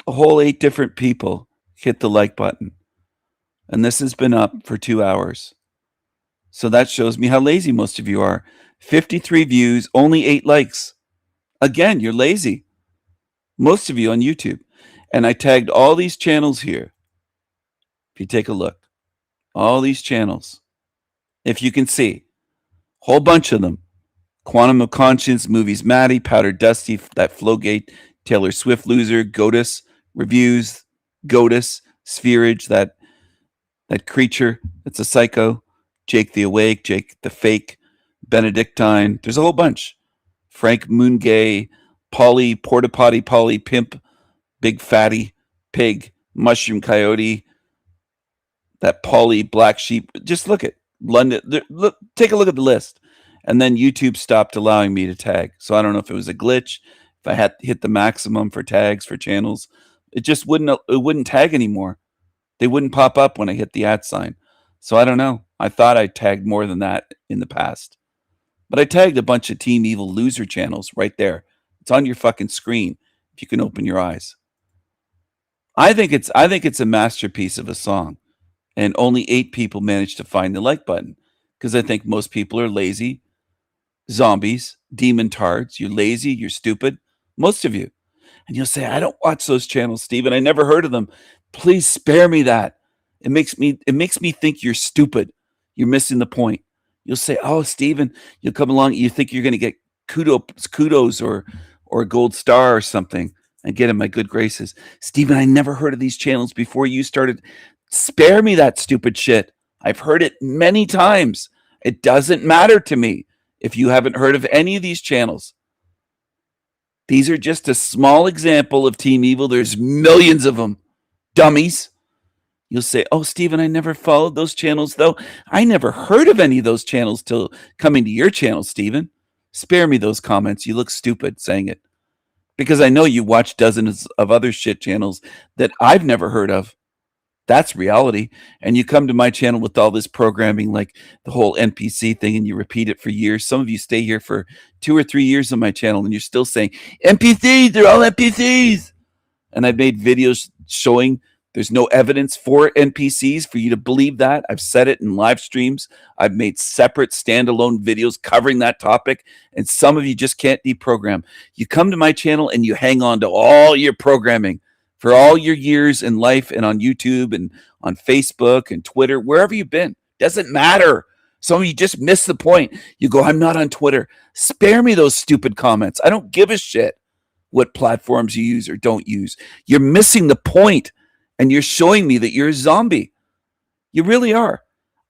A whole 8 different people hit the like button. And this has been up for 2 hours. So that shows me how lazy most of you are. 53 views, only 8 likes. Again, you're lazy. Most of you on YouTube. And I tagged all these channels here. If you take a look, all these channels. if you can see. Whole bunch of them. Quantum of Conscience, Movies Maddie, Powder Dusty, That Flowgate, Taylor Swift Loser, Godus, Reviews, Godus, Spherage, that creature that's a psycho, Jake the Awake, Jake the Fake, Benedictine. There's a whole bunch. Frank Moongay, Polly, Porta Potty, Polly, Pimp, Big Fatty, Pig, Mushroom Coyote, that Polly, Black Sheep. Just look at London. Look, take a look at the list. And then YouTube stopped allowing me to tag. So I don't know if it was a glitch, if I had hit the maximum for tags for channels. It just wouldn't tag anymore. They wouldn't pop up when I hit the @ sign. So I don't know. I thought I tagged more than that in the past. But I tagged a bunch of Team Evil loser channels right there. It's on your fucking screen if you can open your eyes. I think it's a masterpiece of a song. And only 8 people managed to find the like button because I think most people are lazy, zombies, demon tards. You're lazy, you're stupid, most of you. And you'll say, I don't watch those channels, Steven. I never heard of them. Please spare me that. It makes me think you're stupid. You're missing the point. You'll say, oh, Steven, you'll come along, you think you're going to get kudos or a gold star or something and get in my good graces. Steven, I never heard of these channels before you started. Spare me that stupid shit. I've heard it many times. It doesn't matter to me if you haven't heard of any of these channels. These are just a small example of Team Evil. There's millions of them. Dummies. You'll say, oh, Steven, I never followed those channels, though. I never heard of any of those channels till coming to your channel, Steven. Spare me those comments. You look stupid saying it. Because I know you watch dozens of other shit channels that I've never heard of. That's reality. And you come to my channel with all this programming, like the whole NPC thing, and you repeat it for years. Some of you stay here for 2 or 3 years on my channel, and you're still saying, NPCs, they're all NPCs. And I've made videos showing there's no evidence for NPCs for you to believe that. I've said it in live streams. I've made separate standalone videos covering that topic, and some of you just can't deprogram. You come to my channel and you hang on to all your programming for all your years in life and on YouTube and on Facebook and Twitter, wherever you've been. Doesn't matter. Some of you just miss the point. You go, I'm not on Twitter. Spare me those stupid comments. I don't give a shit what platforms you use or don't use. You're missing the point, and you're showing me that you're a zombie. You really are.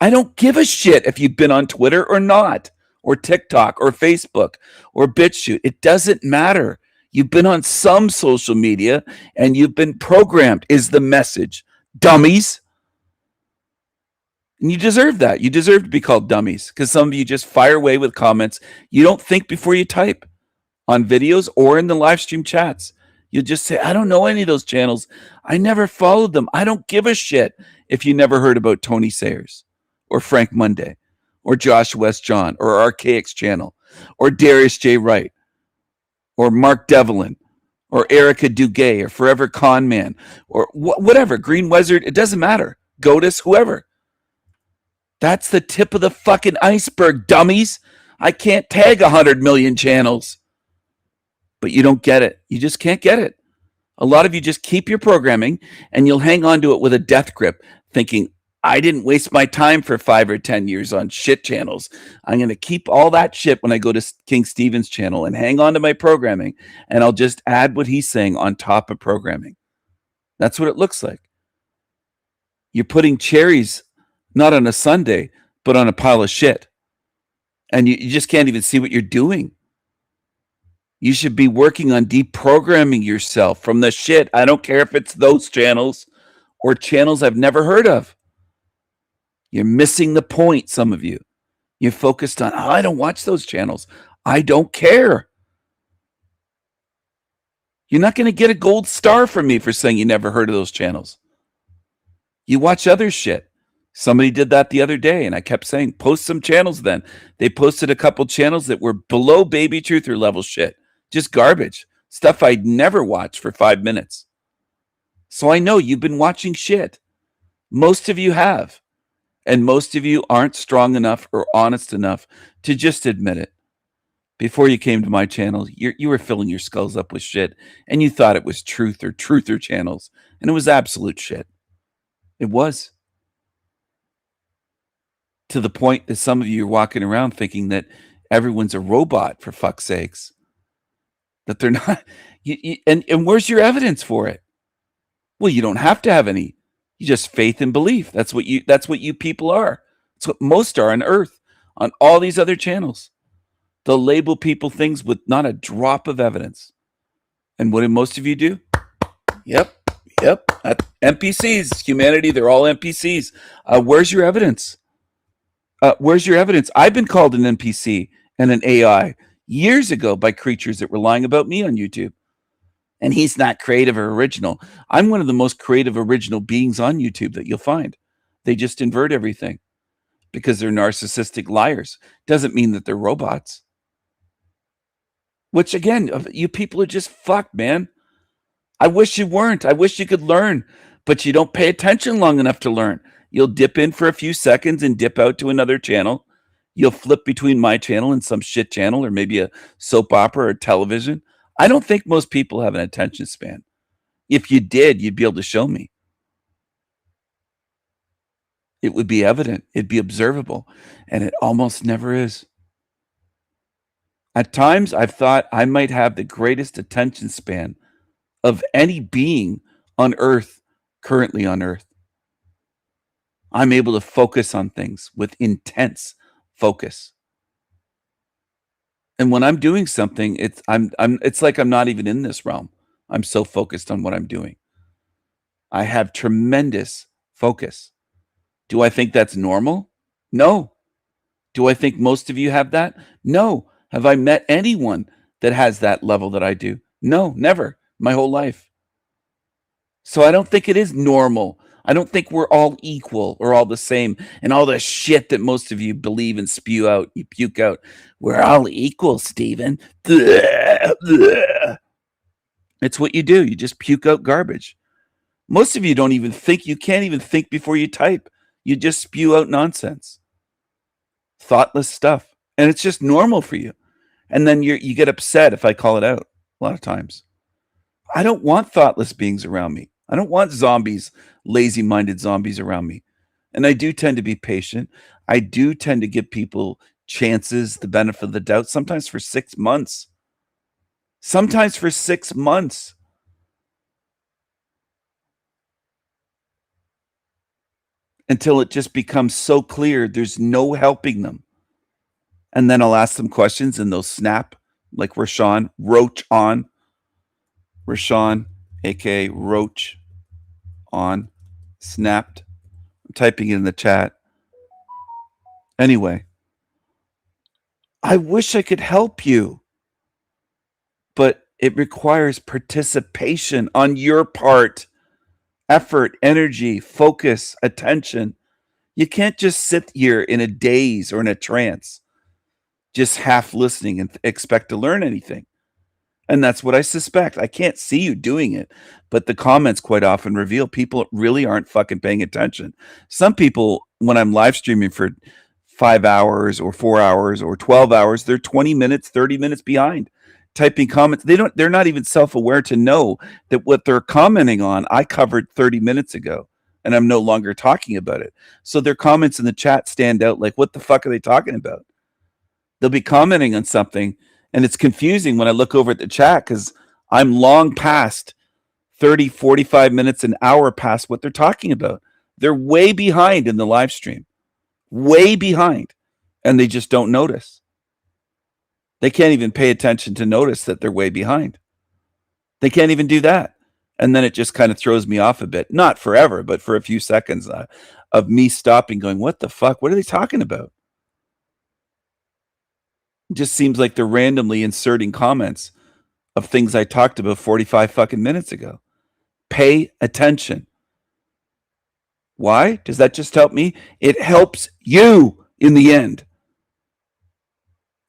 I don't give a shit if you've been on Twitter or not, or TikTok or Facebook or BitChute. It doesn't matter. You've been on some social media and you've been programmed, is the message. Dummies. And you deserve that. You deserve to be called dummies because some of you just fire away with comments. You don't think before you type on videos or in the live stream chats. You just say, I don't know any of those channels. I never followed them. I don't give a shit if you never heard about Tony Sayers or Frank Monday or Josh West John or Archaics Channel or Darius J. Wright or Mark Devlin or Erica Duguay or Forever Con Man or whatever, Green Wizard. It doesn't matter. Godus, whoever. That's the tip of the fucking iceberg, dummies. I can't tag 100 million channels. But you don't get it. You just can't get it. A lot of you just keep your programming and you'll hang on to it with a death grip, thinking, I didn't waste my time for 5 or 10 years on shit channels. I'm going to keep all that shit when I go to King Steven's channel and hang on to my programming, and I'll just add what he's saying on top of programming. That's what it looks like. You're putting cherries not on a sundae, but on a pile of shit. And you just can't even see what you're doing. You should be working on deprogramming yourself from the shit. I don't care if it's those channels or channels I've never heard of. You're missing the point, some of you. You're focused on, oh, I don't watch those channels. I don't care. You're not going to get a gold star from me for saying you never heard of those channels. You watch other shit. Somebody did that the other day, and I kept saying, post some channels then. They posted a couple channels that were below Baby Truther level shit. Just garbage. Stuff I'd never watch for 5 minutes. So I know you've been watching shit. Most of you have. And most of you aren't strong enough or honest enough to just admit it. Before you came to my channel, you were filling your skulls up with shit, and you thought it was truth or truther channels, and it was absolute shit. It was. to the point that some of you are walking around thinking that everyone's a robot, for fuck's sakes. That they're not. And where's your evidence for it? Well, you don't have to have any. You just faith and belief. That's what you people are. That's what most are on Earth, on all these other channels. They'll label people things with not a drop of evidence. And what do most of you do? Yep. NPCs, humanity, they're all NPCs. Where's your evidence? Where's your evidence? I've been called an NPC and an AI years ago by creatures that were lying about me on YouTube. And he's not creative or original. I'm one of the most creative, original beings on YouTube that you'll find. They just invert everything because they're narcissistic liars. Doesn't mean that they're robots. Which, again, you people are just fucked, man. I wish you weren't. I wish you could learn, but you don't pay attention long enough to learn. You'll dip in for a few seconds and dip out to another channel. You'll flip between my channel and some shit channel, or maybe a soap opera or television. I don't think most people have an attention span. If you did, you'd be able to show me. It would be evident. It'd be observable. And it almost never is. At times, I've thought I might have the greatest attention span of any being on Earth, currently on Earth. I'm able to focus on things with intense focus. And when I'm doing something, it's like I'm not even in this realm. I'm so focused on what I'm doing. I have tremendous focus. Do I think that's normal? No. Do I think most of you have that? No. Have I met anyone that has that level that I do? No, never. My whole life. So I don't think it is normal. I don't think we're all equal or all the same. And all the shit that most of you believe and spew out, you puke out. We're all equal, Stephen. It's what you do. You just puke out garbage. Most of you don't even think. You can't even think before you type. You just spew out nonsense. Thoughtless stuff. And it's just normal for you. And then you get upset if I call it out a lot of times. I don't want thoughtless beings around me. I don't want zombies, lazy-minded zombies around me. And I do tend to be patient. I do tend to give people chances, the benefit of the doubt, sometimes for 6 months. Sometimes for 6 months. Until it just becomes so clear there's no helping them. And then I'll ask them questions and they'll snap, like Rashawn, Roach on. Rashawn, aka Roach on, snapped. I'm typing it in the chat. Anyway, I wish I could help you, but it requires participation on your part, effort, energy, focus, attention. You can't just sit here in a daze or in a trance, just half listening and expect to learn anything. And that's what I suspect. I can't see you doing it, but the comments quite often reveal people really aren't fucking paying attention. Some people, when I'm live streaming for 5 hours or 4 hours or 12 hours, they're 20 minutes, 30 minutes behind typing comments. They're not even self-aware to know that what they're commenting on, I covered 30 minutes ago and I'm no longer talking about it. So their comments in the chat stand out like, what the fuck are they talking about? They'll be commenting on something. And it's confusing when I look over at the chat because I'm long past 30, 45 minutes, an hour past what they're talking about. They're way behind in the live stream. Way behind. And they just don't notice. They can't even pay attention to notice that they're way behind. They can't even do that. And then it just kind of throws me off a bit. Not forever, but for a few seconds of me stopping going, what the fuck? What are they talking about? Just seems like they're randomly inserting comments of things I talked about 45 fucking minutes ago. Pay attention. Why? Does that just help me? It helps you in the end.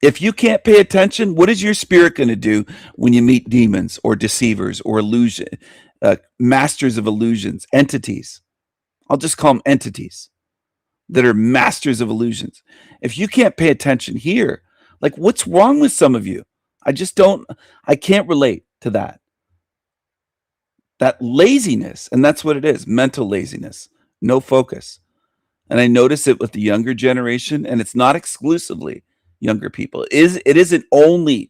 If you can't pay attention, what is your spirit going to do when you meet demons or deceivers or illusion, masters of illusions, entities? I'll just call them entities that are masters of illusions. If you can't pay attention here, like, what's wrong with some of you? I can't relate to that. That laziness, and that's what it is, mental laziness, no focus. And I notice it with the younger generation, and it's not exclusively younger people. It isn't only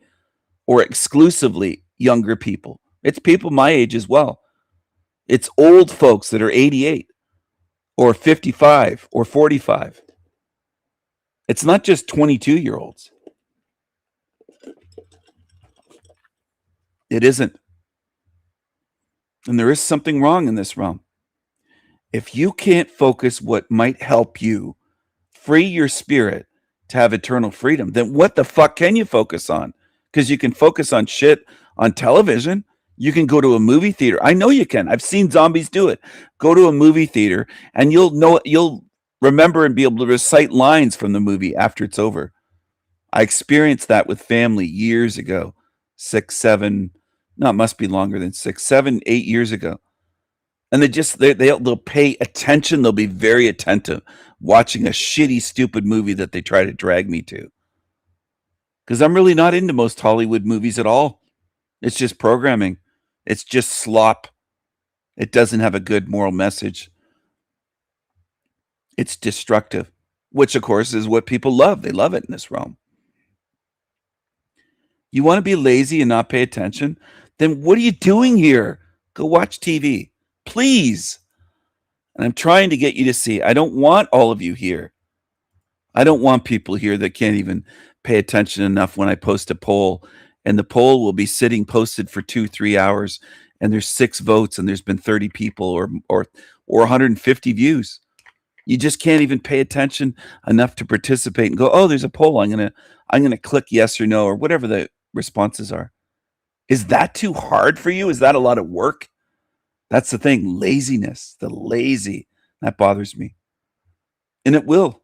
or exclusively younger people. It's people my age as well. It's old folks that are 88 or 55 or 45. It's not just 22-year-olds. It isn't. And there is something wrong in this realm. If you can't focus what might help you free your spirit to have eternal freedom, then what the fuck can you focus on? Because you can focus on shit on television. You can go to a movie theater. I know you can. I've seen zombies do it. Go to a movie theater and you'll remember and be able to recite lines from the movie after it's over. I experienced that with family years ago. 6, 7, no, it must be longer than 6, 7, 8 years ago. And they'll pay attention. They'll be very attentive watching a shitty, stupid movie that they try to drag me to. Because I'm really not into most Hollywood movies at all. It's just programming. It's just slop. It doesn't have a good moral message. It's destructive, which, of course, is what people love. They love it in this realm. You want to be lazy and not pay attention? Then what are you doing here? Go watch TV, please. And I'm trying to get you to see, I don't want all of you here. I don't want people here that can't even pay attention enough when I post a poll, and the poll will be sitting posted for 2-3 hours, and there's 6 votes, and there's been 30 people or 150 views. You just can't even pay attention enough to participate and go, oh, there's a poll. I'm gonna click yes or no or whatever the responses are. Is that too hard for you? Is that a lot of work? That's the thing. Laziness, the lazy, that bothers me. And it will.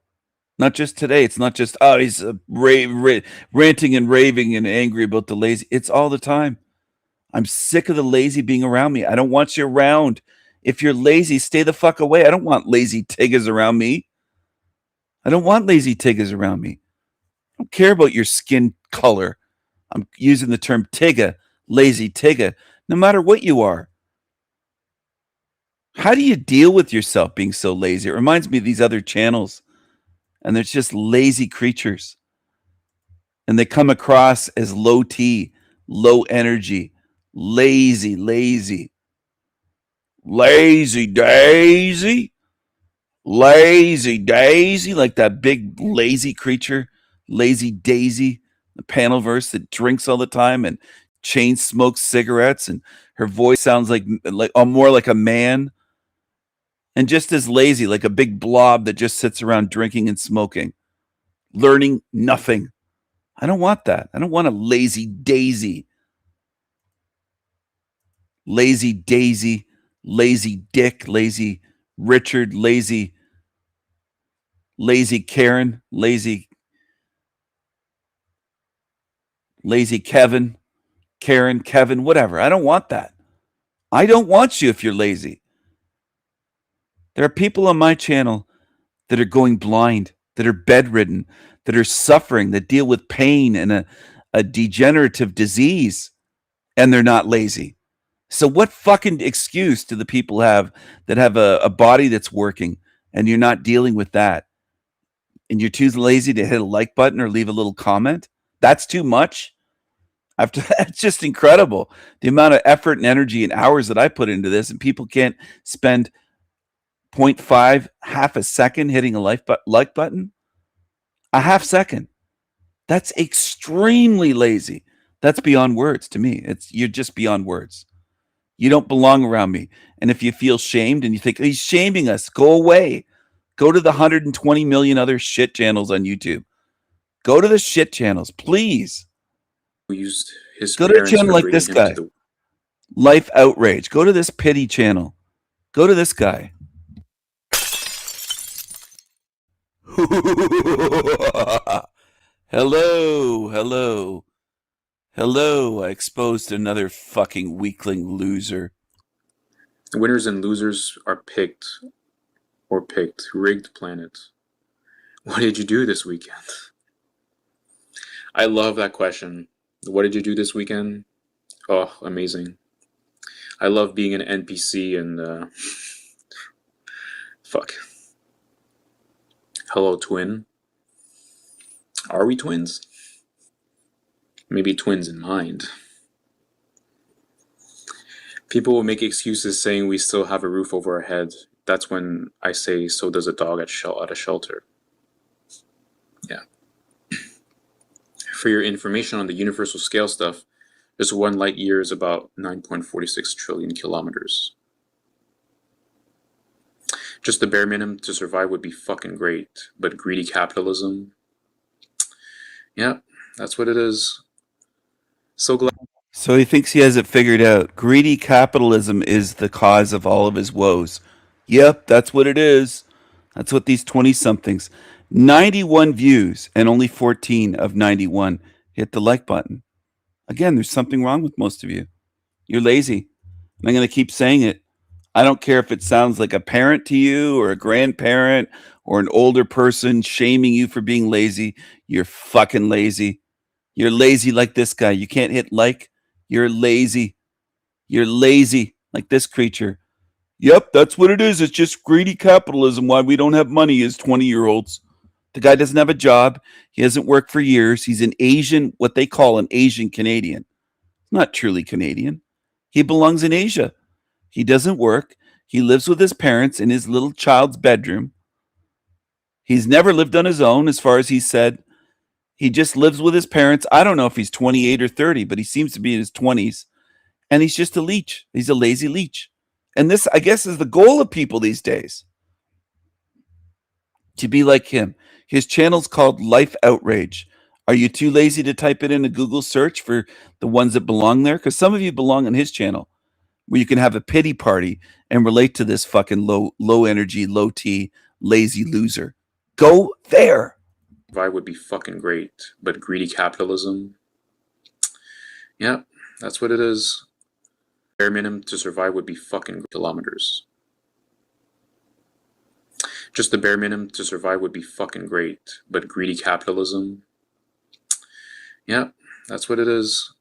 Not just today. It's not just, oh, he's ranting and raving and angry about the lazy. It's all the time. I'm sick of the lazy being around me. I don't want you around. If you're lazy, stay the fuck away. I don't want lazy tiggas around me. I don't want lazy tiggas around me. I don't care about your skin color. I'm using the term tigga, lazy tigga, no matter what you are. How do you deal with yourself being so lazy? It reminds me of these other channels, and they're just lazy creatures. And they come across as low T, low energy, lazy, lazy. Lazy Daisy, Lazy Daisy, like that big lazy creature, Lazy Daisy, the Panelverse that drinks all the time and chain smokes cigarettes, and her voice sounds like more like a man, and just as lazy, like a big blob that just sits around drinking and smoking, learning nothing. I don't want that. I don't want a lazy Daisy. Lazy Daisy, lazy Dick, lazy Richard, lazy Karen, lazy Kevin, Karen, Kevin, whatever. I don't want that. I don't want you if you're lazy. There are people on my channel that are going blind, that are bedridden, that are suffering, that deal with pain and a degenerative disease, and they're not lazy. So what fucking excuse do the people have that have a body that's working and you're not dealing with that? And you're too lazy to hit a like button or leave a little comment? That's too much? That's just incredible. The amount of effort and energy and hours that I put into this, and people can't spend 0.5, half a second hitting a like button? A half second. That's extremely lazy. That's beyond words to me. You're just beyond words. You don't belong around me. And if you feel shamed and you think he's shaming us, go away. Go to the 120 million other shit channels on YouTube. Go to the shit channels, please. Used his Go to a channel like this guy. Life Outrage. Go to this pity channel. Go to this guy. Hello. I exposed another fucking weakling loser. Winners and losers are picked. Rigged planet. What did you do this weekend? I love that question. What did you do this weekend? Oh, amazing. I love being an NPC and fuck. Hello, twin. Are we twins? Maybe twins in mind. People will make excuses saying we still have a roof over our head. That's when I say, so does a dog at a shelter. Yeah. For your information on the universal scale stuff, just 1 light year is about 9.46 trillion kilometers. Just the bare minimum to survive would be fucking great, but greedy capitalism, yeah, that's what it is. So glad. So he thinks he has it figured out. Greedy capitalism is the cause of all of his woes. Yep, that's what it is. That's what these 20 somethings, 91 views and only 14 of 91 hit the like button. Again, there's something wrong with most of you. You're lazy. And I'm going to keep saying it. I don't care if it sounds like a parent to you or a grandparent or an older person shaming you for being lazy. You're fucking lazy. You're lazy like this guy. You can't hit like. You're lazy. You're lazy like this creature. Yep, that's what it is. It's just greedy capitalism. Why we don't have money as 20-year-olds. The guy doesn't have a job. He hasn't worked for years. He's an Asian, what they call an Asian Canadian. Not truly Canadian. He belongs in Asia. He doesn't work. He lives with his parents in his little child's bedroom. He's never lived on his own, as far as he said. He just lives with his parents. I don't know if he's 28 or 30, but he seems to be in his 20s. And he's just a leech. He's a lazy leech. And this, I guess, is the goal of people these days. To be like him. His channel's called Life Outrage. Are you too lazy to type it in a Google search for the ones that belong there? Because some of you belong on his channel, where you can have a pity party and relate to this fucking low energy, low T, lazy loser. Go there. Survive would be fucking great, but greedy capitalism, yeah, that's what it is. Bare minimum to survive would be fucking kilometers. Just the bare minimum to survive would be fucking great, but greedy capitalism, yeah, that's what it is.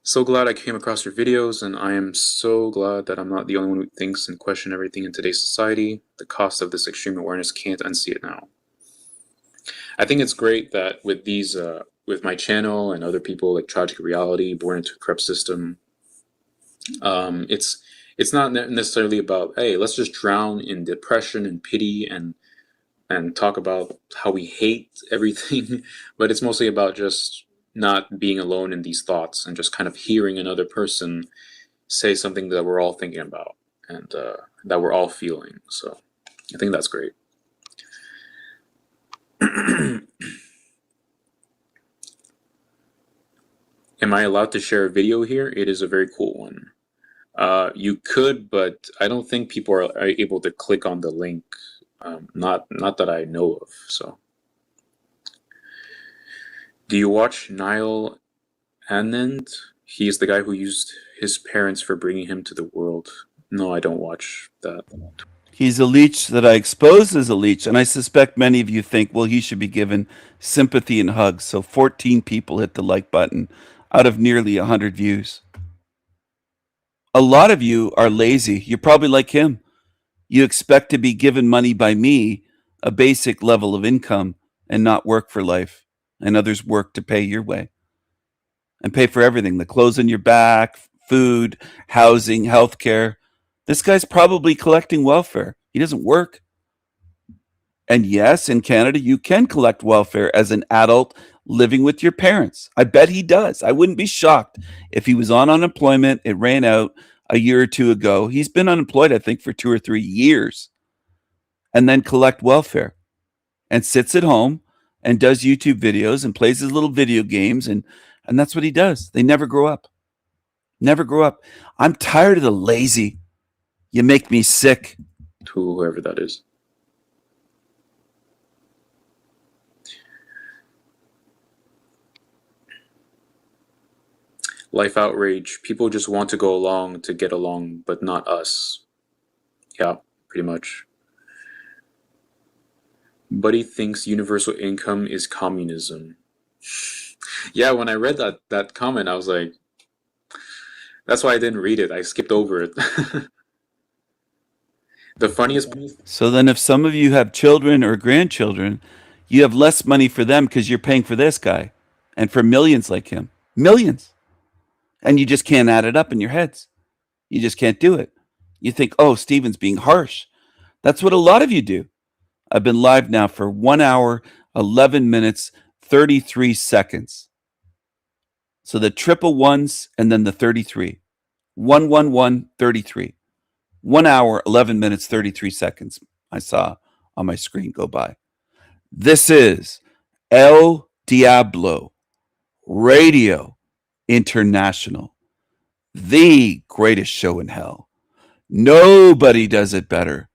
So glad I came across your videos, and I am so glad that I'm not the only one who thinks and questions everything in today's society. The cost of this extreme awareness can't unsee it now. I think it's great that with these, with my channel and other people like Tragic Reality, Born into a Corrupt System, it's not necessarily about, hey, let's just drown in depression and pity and talk about how we hate everything, but it's mostly about just not being alone in these thoughts and just kind of hearing another person say something that we're all thinking about and that we're all feeling. So I think that's great. Am I allowed to share a video here? It is a very cool one. You could, but I don't think people are able to click on the link. Not that I know of. So, do you watch Niall Anand? He is the guy who used his parents for bringing him to the world. No, I don't watch that. He's a leech that I exposed as a leech, and I suspect many of you think, well, he should be given sympathy and hugs. So 14 people hit the like button out of nearly 100 views. A lot of you are lazy. You're probably like him. You expect to be given money by me, a basic level of income, and not work for life, and others work to pay your way and pay for everything, the clothes on your back, food, housing, healthcare. This guy's probably collecting welfare. He doesn't work. And yes, in Canada, you can collect welfare as an adult living with your parents. I bet he does. I wouldn't be shocked if he was on unemployment. It ran out a year or two ago. He's been unemployed, I think, for 2 or 3 years, and then collect welfare and sits at home and does YouTube videos and plays his little video games. And that's what he does. They never grow up. Never grow up. I'm tired of the lazy. You make me sick. To whoever that is. Life outrage. People just want to go along to get along, but not us. Yeah, pretty much. Buddy thinks universal income is communism. Yeah, when I read that comment, I was like, that's why I didn't read it. I skipped over it. The funniest So then, if some of you have children or grandchildren, you have less money for them because you're paying for this guy and for millions like him. Millions. And you just can't add it up in your heads. You just can't do it. You think, oh, Steven's being harsh. That's what a lot of you do. I've been live now for 1 hour, 11 minutes, 33 seconds. So the triple ones and then the 33. 111 33. 1 hour, 11 minutes, 33 seconds. I saw on my screen go by. This is El Diablo Radio International, the greatest show in hell. Nobody does it better.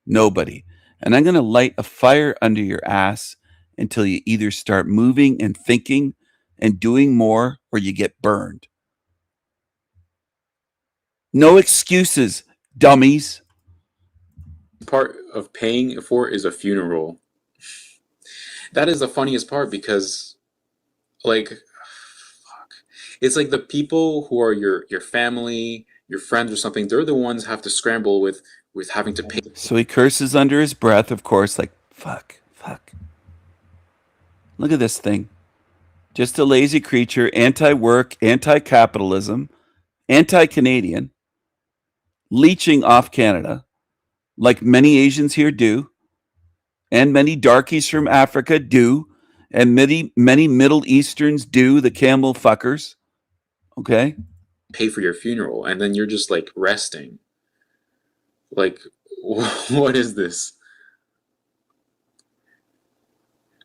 Nobody. And I'm going to light a fire under your ass until you either start moving and thinking and doing more or you get burned. No excuses, dummies. part of paying for is a funeral. That is the funniest part because, like, fuck. It's like the people who are your family, your friends or something, they're the ones have to scramble with having to pay. So he curses under his breath, of course, like, fuck. Look at this thing. Just a lazy creature, anti-work, anti-capitalism, anti-Canadian, leeching off Canada, like many Asians here do, and many darkies from Africa do, and many Middle Easterns do, the camel fuckers. Okay? Pay for your funeral, and then you're just like resting. Like, what is this?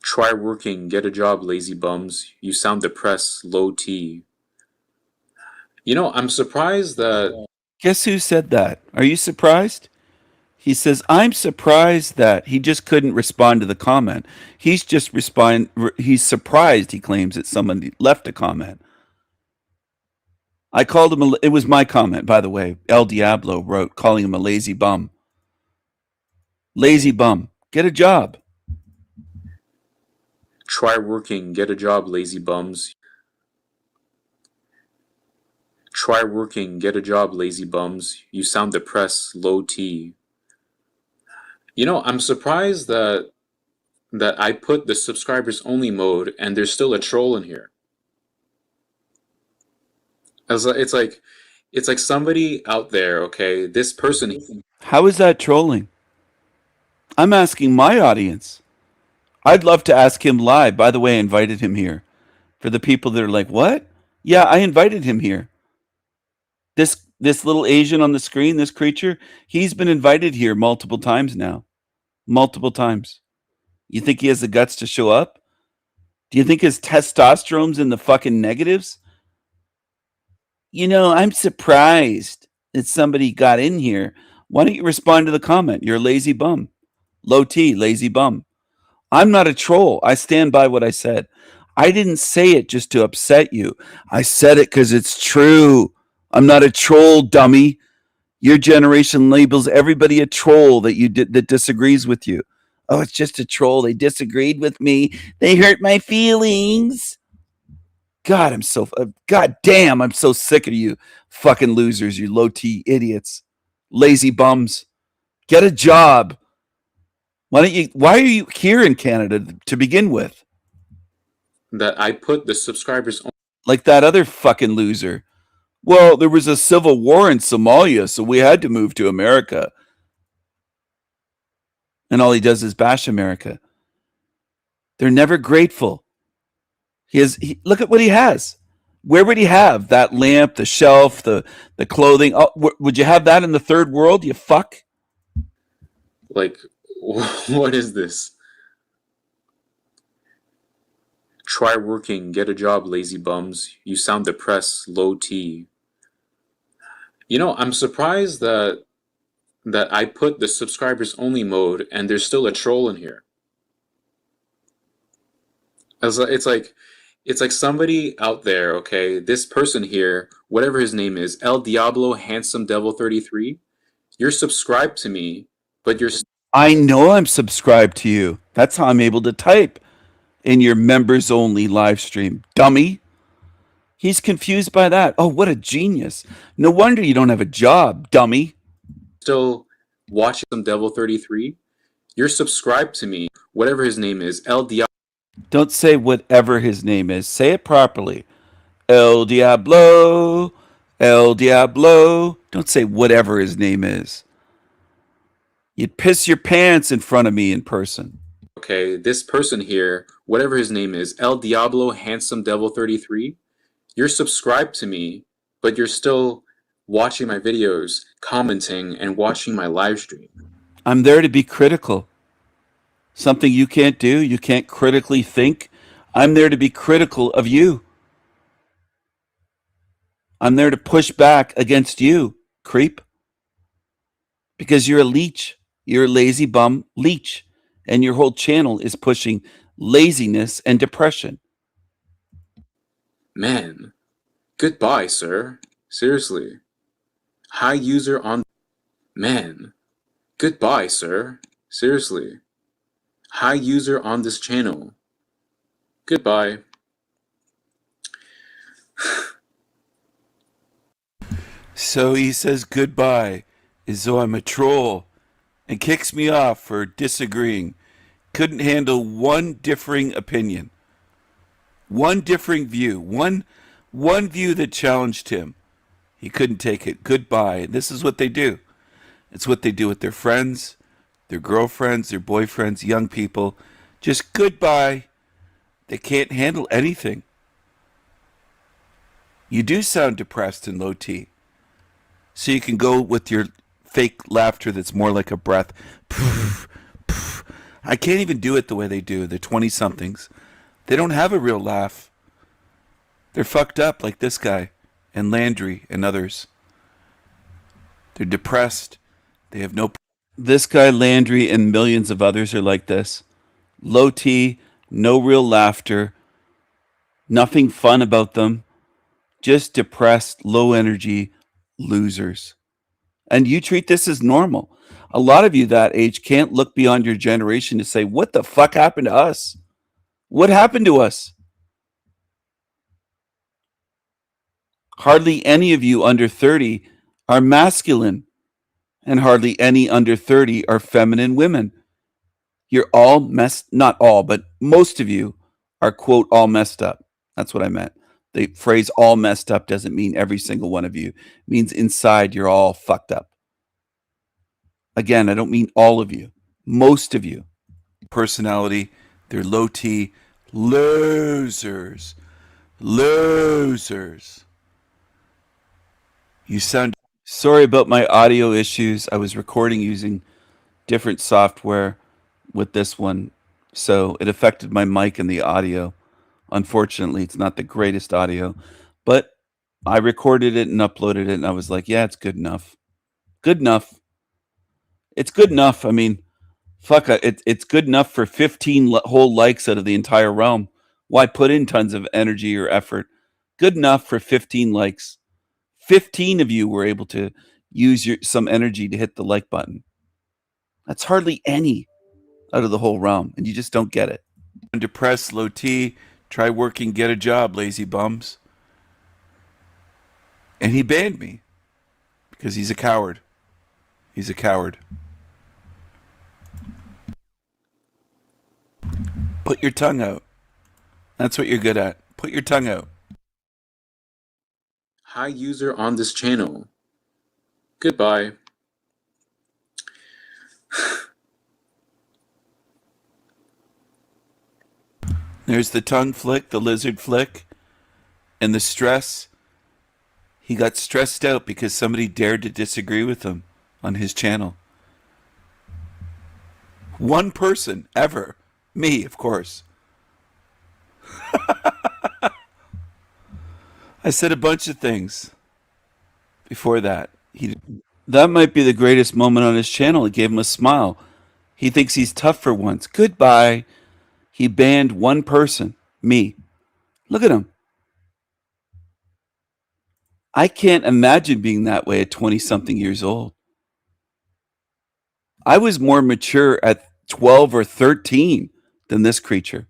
Try working, get a job, lazy bums. You sound depressed, low T. You know, I'm surprised that. Guess who said that? Are you surprised? He says, I'm surprised that he just couldn't respond to the comment. He's surprised, he claims, that someone left a comment. I called him, it was my comment, by the way. El Diablo wrote, calling him a lazy bum. Lazy bum. Get a job. Try working, get a job, lazy bums. Try working, get a job, lazy bums. You sound depressed, low T. You know, I'm surprised that I put the subscribers only mode and there's still a troll in here. It's like somebody out there, okay, this person. How is that trolling? I'm asking my audience. I'd love to ask him live. By the way, I invited him here. For the people that are like, what? Yeah, I invited him here. This little Asian on the screen, this creature, he's been invited here multiple times now. Multiple times. You think he has the guts to show up? Do you think his testosterone's in the fucking negatives? You know, I'm surprised that somebody got in here. Why don't you respond to the comment? You're a lazy bum. Low T, lazy bum. I'm not a troll. I stand by what I said. I didn't say it just to upset you. I said it because it's true. I'm not a troll, dummy. Your generation labels everybody a troll that disagrees with you. Oh, it's just a troll. They disagreed with me. They hurt my feelings. God, God damn, I'm so sick of you fucking losers, you low T idiots. Lazy bums. Get a job. Why are you here in Canada to begin with? That I put the subscribers only. Like that other fucking loser. Well, there was a civil war in Somalia, so we had to move to America. And all he does is bash America. They're never grateful. Look at what he has. Where would he have that lamp, the shelf, the clothing? Oh, would you have that in the third world? You fuck. Like, what is this? Try working, get a job, lazy bums. You sound depressed, low T. You know, I'm surprised that I put the subscribers only mode and there's still a troll in here. It's like somebody out there, okay, this person here, whatever his name is, El Diablo Handsome Devil 33, you're subscribed to me, but you're. I know I'm subscribed to you. That's how I'm able to type in your members only live stream, dummy. He's confused by that. Oh, what a genius. No wonder you don't have a job, dummy. Still watching some Devil 33. You're subscribed to me, whatever his name is, El Diablo. Don't say whatever his name is. Say it properly. El Diablo. El Diablo. Don't say whatever his name is. You'd piss your pants in front of me in person. Okay, this person here, whatever his name is, El Diablo Handsome Devil 33. You're subscribed to me, but you're still watching my videos, commenting, and watching my live stream. I'm there to be critical. Something you can't do. You can't critically think. I'm there to be critical of you. I'm there to push back against you, creep. Because you're a leech. You're a lazy bum leech. And your whole channel is pushing laziness and depression. Man, goodbye, sir. Seriously. High user on... Man, goodbye, sir. Seriously. High user on this channel. Goodbye. So he says goodbye as though I'm a troll and kicks me off for disagreeing. Couldn't handle one differing opinion. One differing view. One view that challenged him. He couldn't take it. Goodbye. This is what they do. It's what they do with their friends, their girlfriends, their boyfriends, young people. Just goodbye. They can't handle anything. You do sound depressed and low T. So you can go with your fake laughter that's more like a breath. I can't even do it the way they do. The 20-somethings. They don't have a real laugh. They're fucked up like this guy and Landry and others. They're depressed. They have no... This guy, Landry, and millions of others are like this. Low T, no real laughter, nothing fun about them. Just depressed, low energy losers. And you treat this as normal. A lot of you that age can't look beyond your generation to say, what the fuck happened to us? What happened to us? Hardly any of you under 30 are masculine, and hardly any under 30 are feminine women. You're all messed, not all, but most of you are, quote, all messed up. That's what I meant. The phrase all messed up doesn't mean every single one of you. It means inside you're all fucked up. Again, I don't mean all of you. Most of you. Personality, they're low T. Losers. Losers. You sound... Sorry about my audio issues. I was recording using different software with this one, so it affected my mic and the audio. Unfortunately, it's not the greatest audio, but I recorded it and uploaded it, and I was like, yeah, it's good enough. Good enough. It's good enough. I mean, fuck, it's good enough for 15 whole likes out of the entire realm. Why put in tons of energy or effort? Good enough for 15 likes. 15 of you were able to use some energy to hit the like button. That's hardly any out of the whole realm, and you just don't get it. I'm depressed, low T. Try working, get a job, lazy bums. And he banned me because he's a coward. He's a coward. Put your tongue out. That's what you're good at. Put your tongue out. High user on this channel. Goodbye. There's the tongue flick, the lizard flick, and the stress. He got stressed out because somebody dared to disagree with him on his channel. One person ever. Me, of course. I said a bunch of things before that. That might be the greatest moment on his channel. It gave him a smile. He thinks he's tough for once. Goodbye. He banned one person, me. Look at him. I can't imagine being that way at 20-something years old. I was more mature at 12 or 13 than this creature.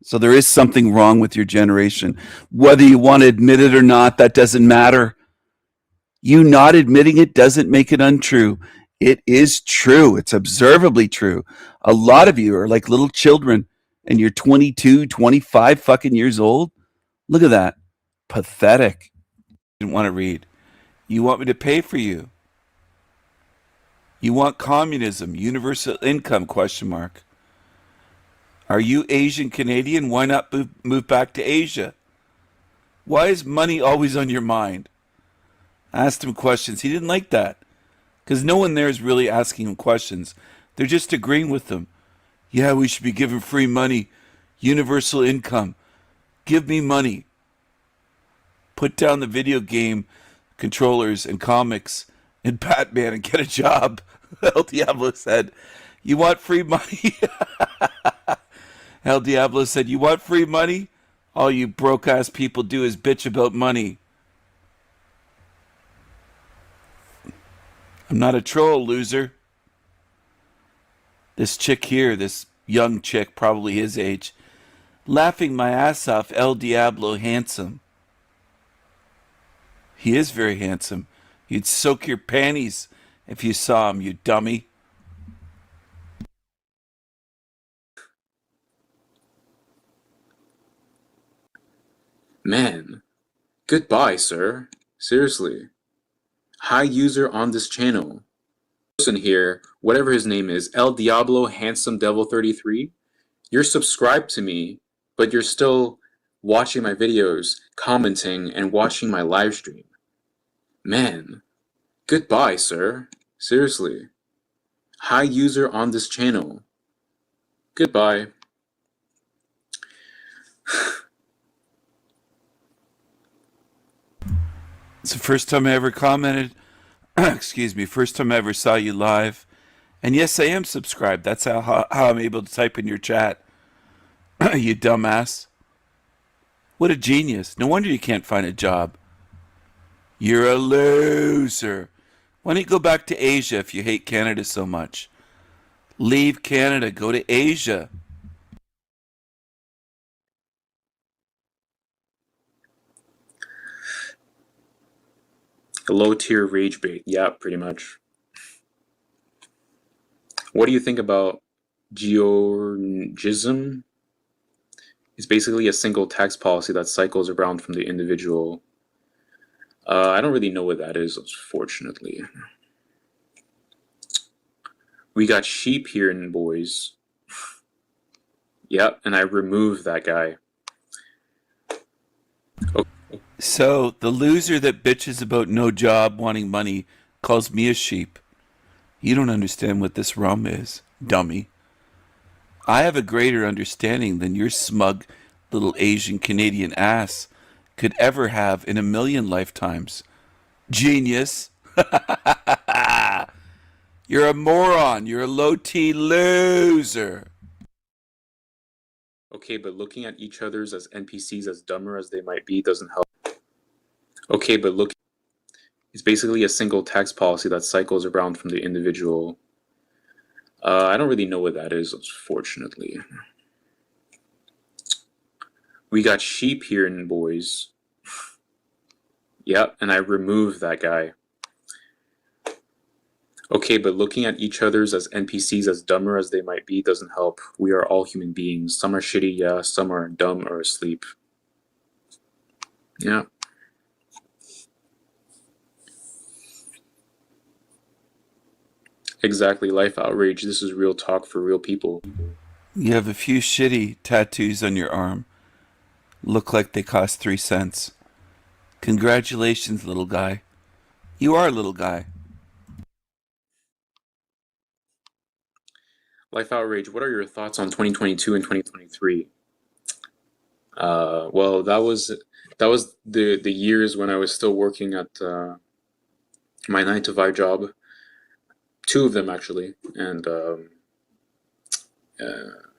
So there is something wrong with your generation. Whether you want to admit it or not, that doesn't matter. You not admitting it doesn't make it untrue. It is true. It's observably true. A lot of you are like little children and you're 22, 25 fucking years old. Look at that. Pathetic. Didn't want to read. You want me to pay for you. You want communism, universal income, question mark. Are you Asian Canadian? Why not move back to Asia? Why is money always on your mind? I asked him questions. He didn't like that because no one there is really asking him questions. They're just agreeing with them. Yeah, we should be given free money, universal income. Give me money. Put down the video game controllers and comics and Batman and get a job. El Diablo said, you want free money? El Diablo said, you want free money? All you broke ass people do is bitch about money. I'm not a troll, loser. This chick here, this young chick, probably his age, laughing my ass off, El Diablo handsome. He is very handsome. You'd soak your panties if you saw him, you dummy. Man, goodbye, sir. Seriously. High user on this channel. Person here, whatever his name is, El Diablo Handsome Devil 33, you're subscribed to me, but you're still watching my videos, commenting, and watching my live stream. Man, goodbye, sir. Seriously. High user on this channel. Goodbye. It's the first time I ever commented. Excuse me, first time I ever saw you live. And yes, I am subscribed. That's how I'm able to type in your chat. You dumbass. What a genius. No wonder you can't find a job. You're a loser. Why don't you go back to Asia if you hate Canada so much? Leave Canada, go to Asia. Low tier rage bait. Yeah, pretty much. What do you think about Georgism? It's basically a single tax policy that cycles around from the individual. I don't really know what that is, unfortunately. We got sheep here in boys. Yep, and I removed that guy. Okay. So the loser that bitches about no job wanting money calls me a sheep. You don't understand what this rum is, dummy. I have a greater understanding than your smug little Asian Canadian ass could ever have in a million lifetimes. Genius. You're a moron. You're a low-T loser. Okay, but looking at each other's as NPCs, as dumber as they might be, doesn't help. Okay, but look, it's basically a single tax policy that cycles around from the individual. I don't really know what that is, unfortunately. We got sheep here in boys. Yep, and I removed that guy. Okay, but looking at each other's as NPCs, as dumber as they might be, doesn't help. We are all human beings. Some are shitty, yeah, some are dumb or asleep. Yeah. Exactly, life outrage. This is real talk for real people. You have a few shitty tattoos on your arm. Look like they cost 3 cents. Congratulations, little guy. You are a little guy. Life outrage. What are your thoughts on 2022 and 2023? Well, that was the years when I was still working at my 9 to 5 job. 2 of them actually, and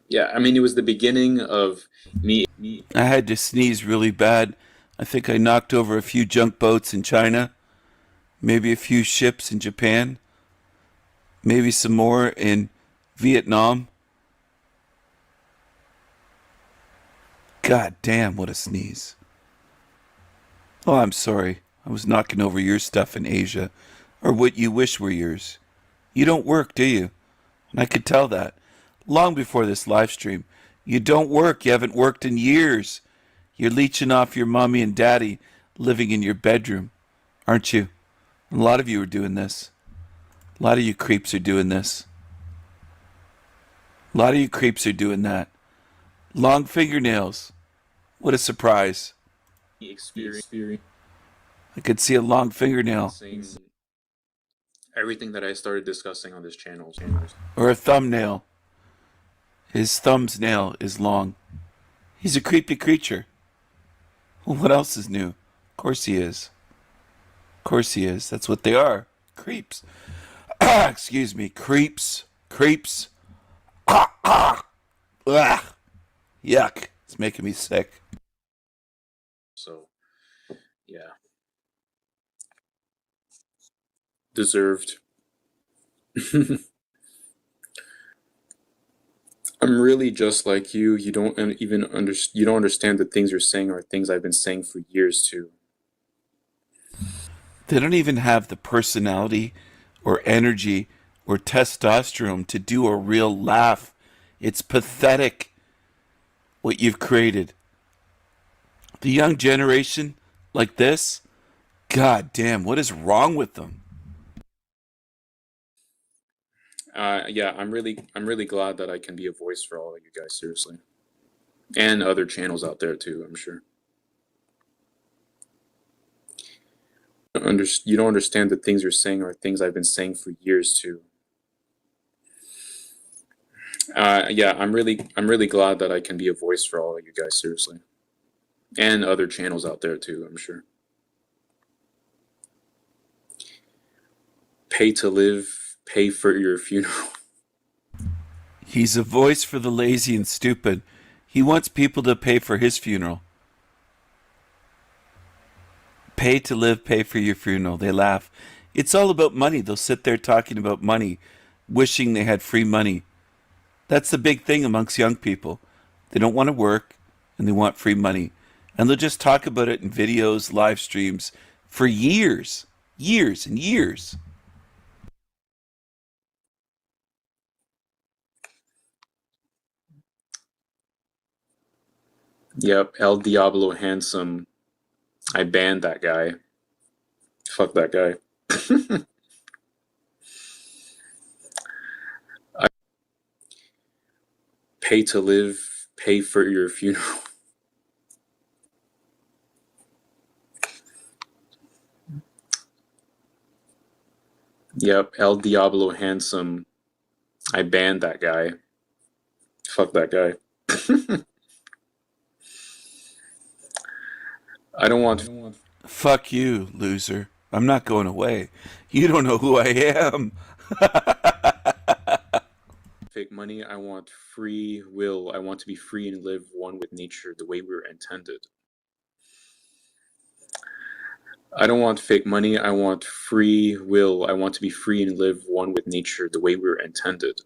yeah, I mean it was the beginning of me. I had to sneeze really bad. I think I knocked over a few junk boats in China, maybe a few ships in Japan, maybe some more in Vietnam. God damn, what a sneeze. Oh, I'm sorry. I was knocking over your stuff in Asia, or what you wish were yours. You don't work, do you? And I could tell that long before this live stream. You don't work. You haven't worked in years. You're leeching off your mommy and daddy living in your bedroom, aren't you? And a lot of you are doing this. A lot of you creeps are doing this. A lot of you creeps are doing that. Long fingernails. What a surprise. Experience I could see a long fingernail. everything that I started discussing on this channel. Or a thumbnail. His thumb's nail is long. He's a creepy creature. Well, what else is new? Of course he is. Of course he is. That's what they are. Creeps. Excuse me. Creeps. Creeps. Ugh. Yuck. It's making me sick. So, yeah. Deserved. I'm really just like you. You don't you don't understand that things you're saying are things I've been saying for years too. They don't even have the personality or energy or testosterone to do a real laugh. It's pathetic what you've created. The young generation like this, god damn, what is wrong with them? Yeah, I'm really glad that I can be a voice for all of you guys, seriously. And other channels out there too, I'm sure. You don't understand that things you're saying are things I've been saying for years too. Yeah, I'm really glad that I can be a voice for all of you guys, seriously. And other channels out there too, I'm sure. Pay to live, pay for your funeral. He's a voice for the lazy and stupid. He wants people to pay for his funeral. Pay to live, pay for your funeral. They laugh. It's all about money. They'll sit there talking about money, wishing they had free money. That's the big thing amongst young people. They don't want to work and they want free money. And they'll just talk about it in videos, live streams for years, years and years. Yep, El Diablo Handsome. I banned that guy. Fuck that guy. Pay to live, pay for your funeral. Yep, El Diablo Handsome. I banned that guy. Fuck that guy. I don't want. Fuck you, loser. I'm not going away. You don't know who I am. Fake money. I want free will. I want to be free and live one with nature the way we were intended. I don't want fake money. I want free will. I want to be free and live one with nature the way we were intended.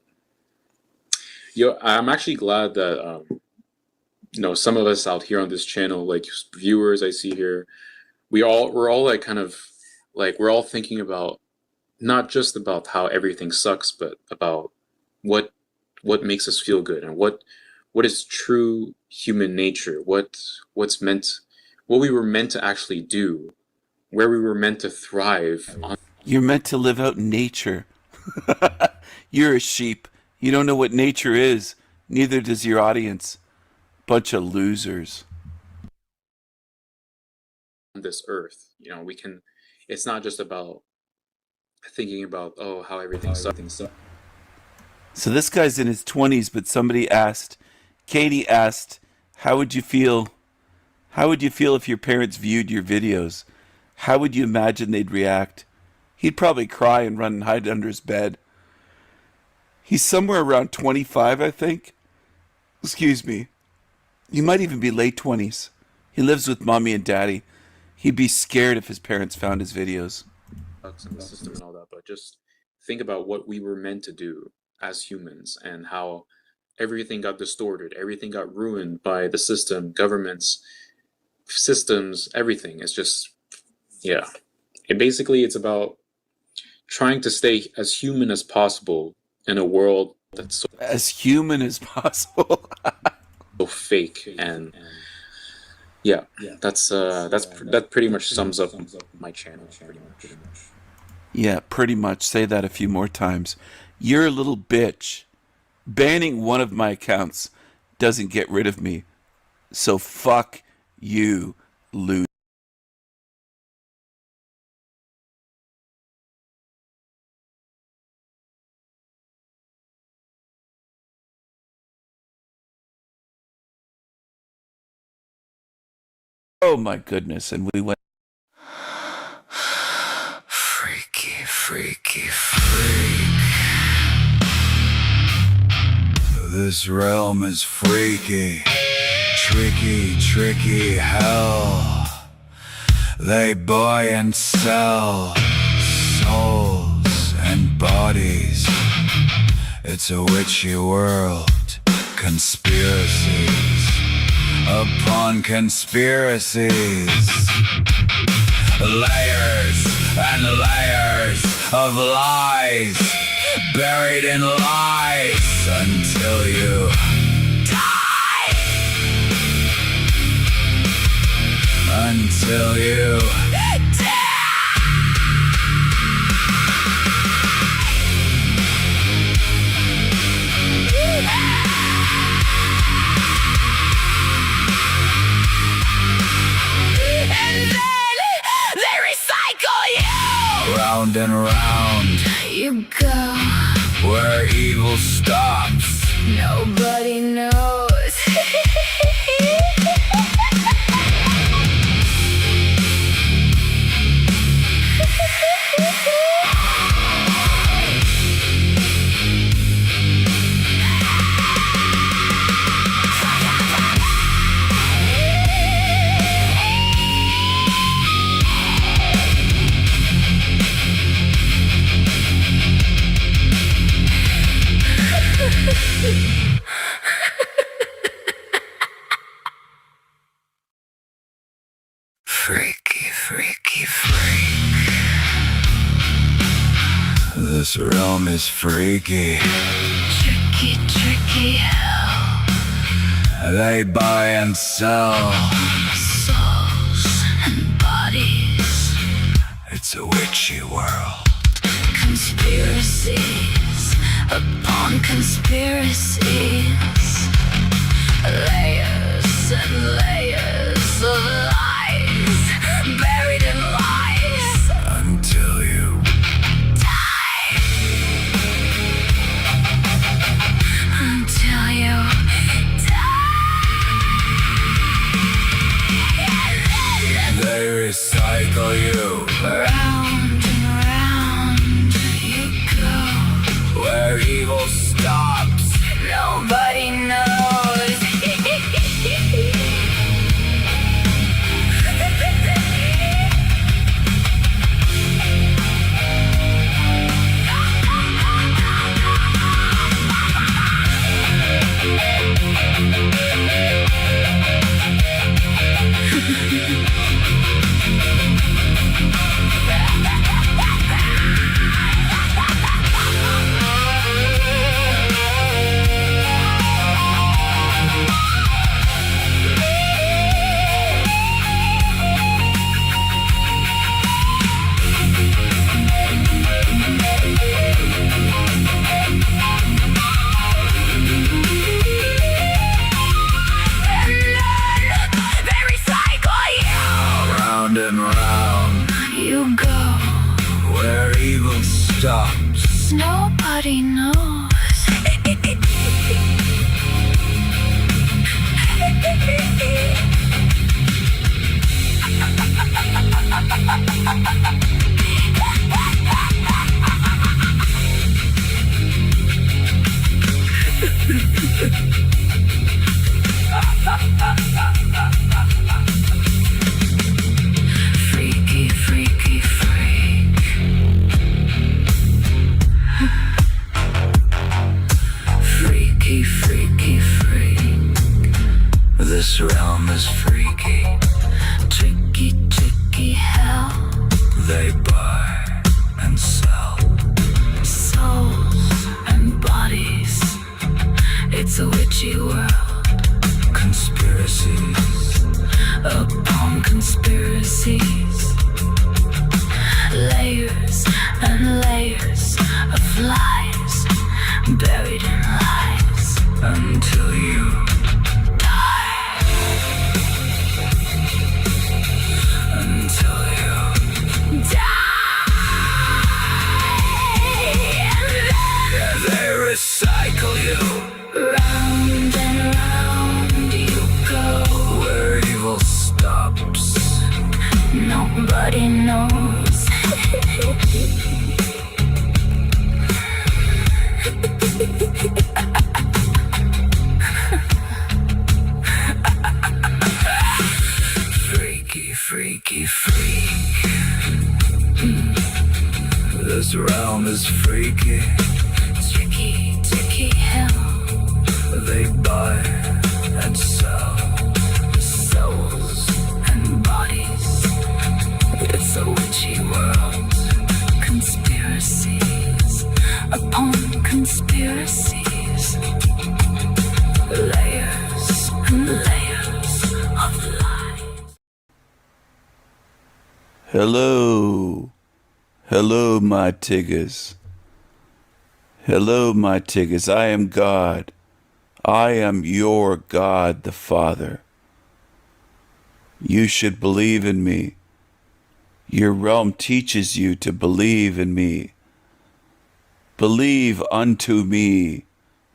Yo, I'm actually glad that some of us out here on this channel, like viewers I see here, we're all like kind of like we're all thinking about not just about how everything sucks, but about what makes us feel good and what is true human nature, what we were meant to actually do, where we were meant to thrive on. You're meant to live out in nature. You're a sheep. You don't know what nature is. Neither does your audience. Bunch of losers. This earth, we can. It's not just about thinking about how everything sucks. So this guy's in his 20s, but Katie asked, how would you feel if your parents viewed your videos? How would you imagine they'd react? He'd probably cry and run and hide under his bed. He's somewhere around 25, I think. Excuse me. He might even be late 20s. He lives with mommy and daddy. He'd be scared if his parents found his videos. And the system and all that, but just think about what we were meant to do as humans and how everything got distorted, everything got ruined by the system, governments, systems, everything. It's just, yeah. And basically it's about trying to stay as human as possible in a world that's so As human as possible. fake. And yeah, that pretty much sums up my channel pretty much. Yeah, pretty much. Say that a few more times. You're a little bitch. Banning one of my accounts doesn't get rid of me. So fuck you, loser. Oh my goodness, and we went. Freaky, freaky, freak. This realm is freaky, tricky, tricky hell. They buy and sell souls and bodies. It's a witchy world, conspiracies upon conspiracies. Layers and layers of lies, buried in lies until you die. Until you round and round, You go where evil stops. Nobody knows. Freaky, freaky, freak. This realm is freaky. Tricky, tricky hell. They buy and sell Souls and bodies. It's a witchy world. Conspiracies upon conspiracies. Layers and layers of lies, buried in lies Until you die. Until you die. they recycle you. Round and round you go. Where evil stops. Nobody knows. And round, You go. where evil stops. Nobody knows. Freaky, freaky, freak. Freaky, freaky, freak. This realm is freaky. Tricky, tricky hell. They buy and sell It's a witchy world. Conspiracies Upon conspiracies. Layers and layers of lies buried in lies until you die. until you Die. And they recycle you then round and round you go. where evil stops. Nobody knows. Freaky, freaky, freak. This realm is freaky. Tricky, tricky hell. They buy and sell Souls and bodies. It's a witchy world. Conspiracies upon conspiracies. Layers and layers of lies. Hello. Hello, my tigers. Hello, my tigers. I am God. I am your God, the Father. You should believe in me. Your realm teaches you to believe in me. Believe unto me.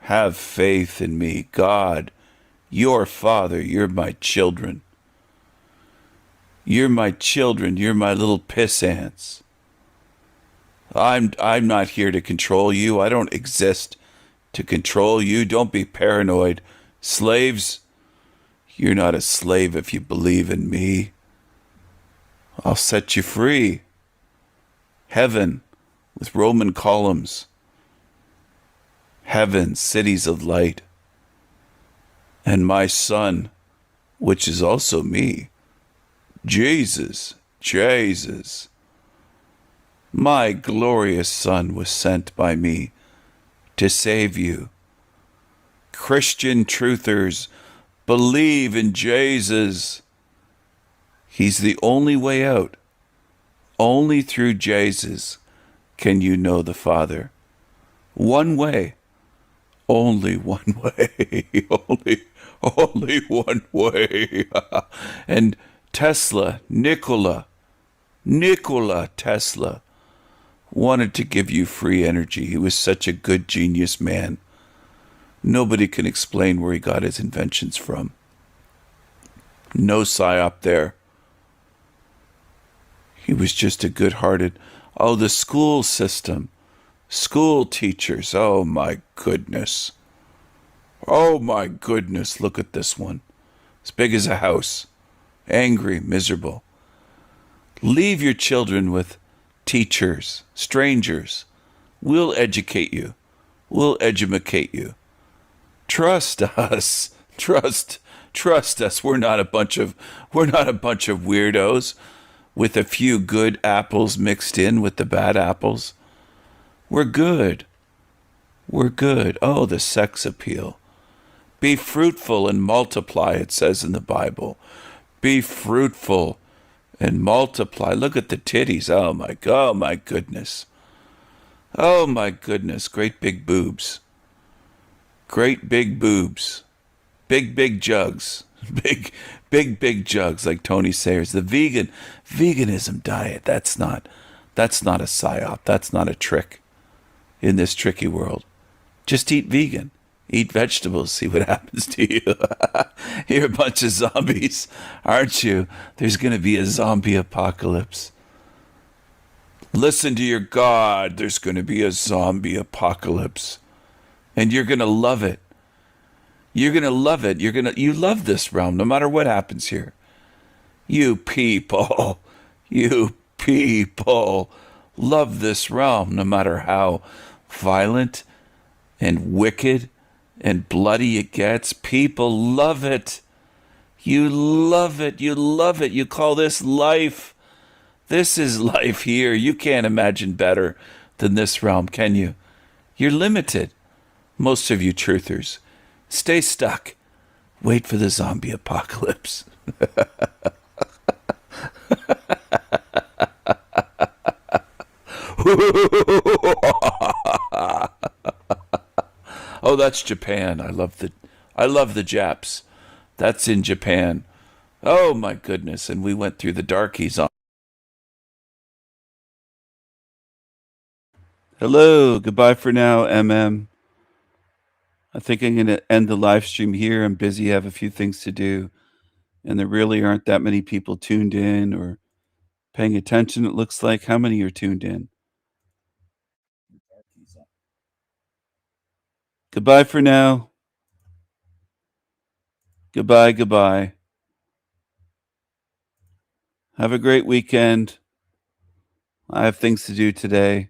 Have faith in me. God, your Father, you're my children. You're my children. You're my little piss ants. I'm not here to control you. I don't exist to control you. Don't be paranoid. Slaves, you're not a slave if you believe in me. I'll set you free. Heaven with Roman columns. Heaven, cities of light. And my son, which is also me. Jesus, Jesus. My glorious Son was sent by me to save you. Christian truthers, believe in Jesus. He's the only way out. Only through Jesus can you know the Father. One way. Only one way. only one way. And Tesla, Nikola Tesla, wanted to give you free energy. He was such a good genius man. Nobody can explain where he got his inventions from. No psyop there. He was just a good-hearted... Oh, the school system. School teachers. Oh, my goodness. Oh, my goodness. Look at this one. As big as a house. Angry, miserable. Leave your children with teachers, strangers. We'll educate you. We'll edumacate you. Trust us. Trust us. We're not a bunch of weirdos with a few good apples mixed in with the bad apples. We're good. We're good. Oh, the sex appeal. Be fruitful and multiply, it says in the Bible. Be fruitful and multiply. Look at the titties. Oh my goodness. Oh my goodness. Great big boobs. Great big boobs. Big jugs. Big jugs like Tony Sayers. The veganism diet. That's not a psyop. That's not a trick in this tricky world. Just eat vegan. Eat vegetables, see what happens to you. You're a bunch of zombies, aren't you? There's going to be a zombie apocalypse. Listen to your God. There's going to be a zombie apocalypse. And you're going to love it. You're going to love it. You love this realm no matter what happens here. You people love this realm no matter how violent and wicked and bloody it gets. People love it. You love it. You love it. You call this life. This is life here. You can't imagine better than this realm, can you? You're limited. Most of you truthers Stay stuck. Wait for the zombie apocalypse. Oh, that's Japan. I love the Japs. That's in Japan. Oh my goodness. And we went through the darkies on. Hello, goodbye for now, MM. I think I'm going to end the live stream here. I'm busy, have a few things to do, and there really aren't that many people tuned in or paying attention, it looks like. How many are tuned in? Goodbye for now. Goodbye, goodbye. Have a great weekend. I have things to do today,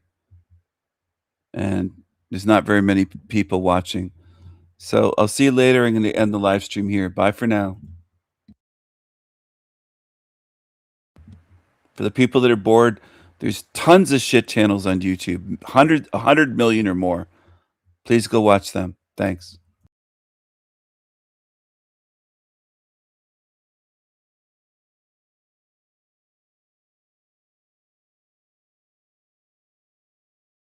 and there's not very many people watching. So I'll see you later. I'm going to end the live stream here. Bye for now. For the people that are bored, there's tons of shit channels on YouTube, 100 million or more. Please go watch them. Thanks.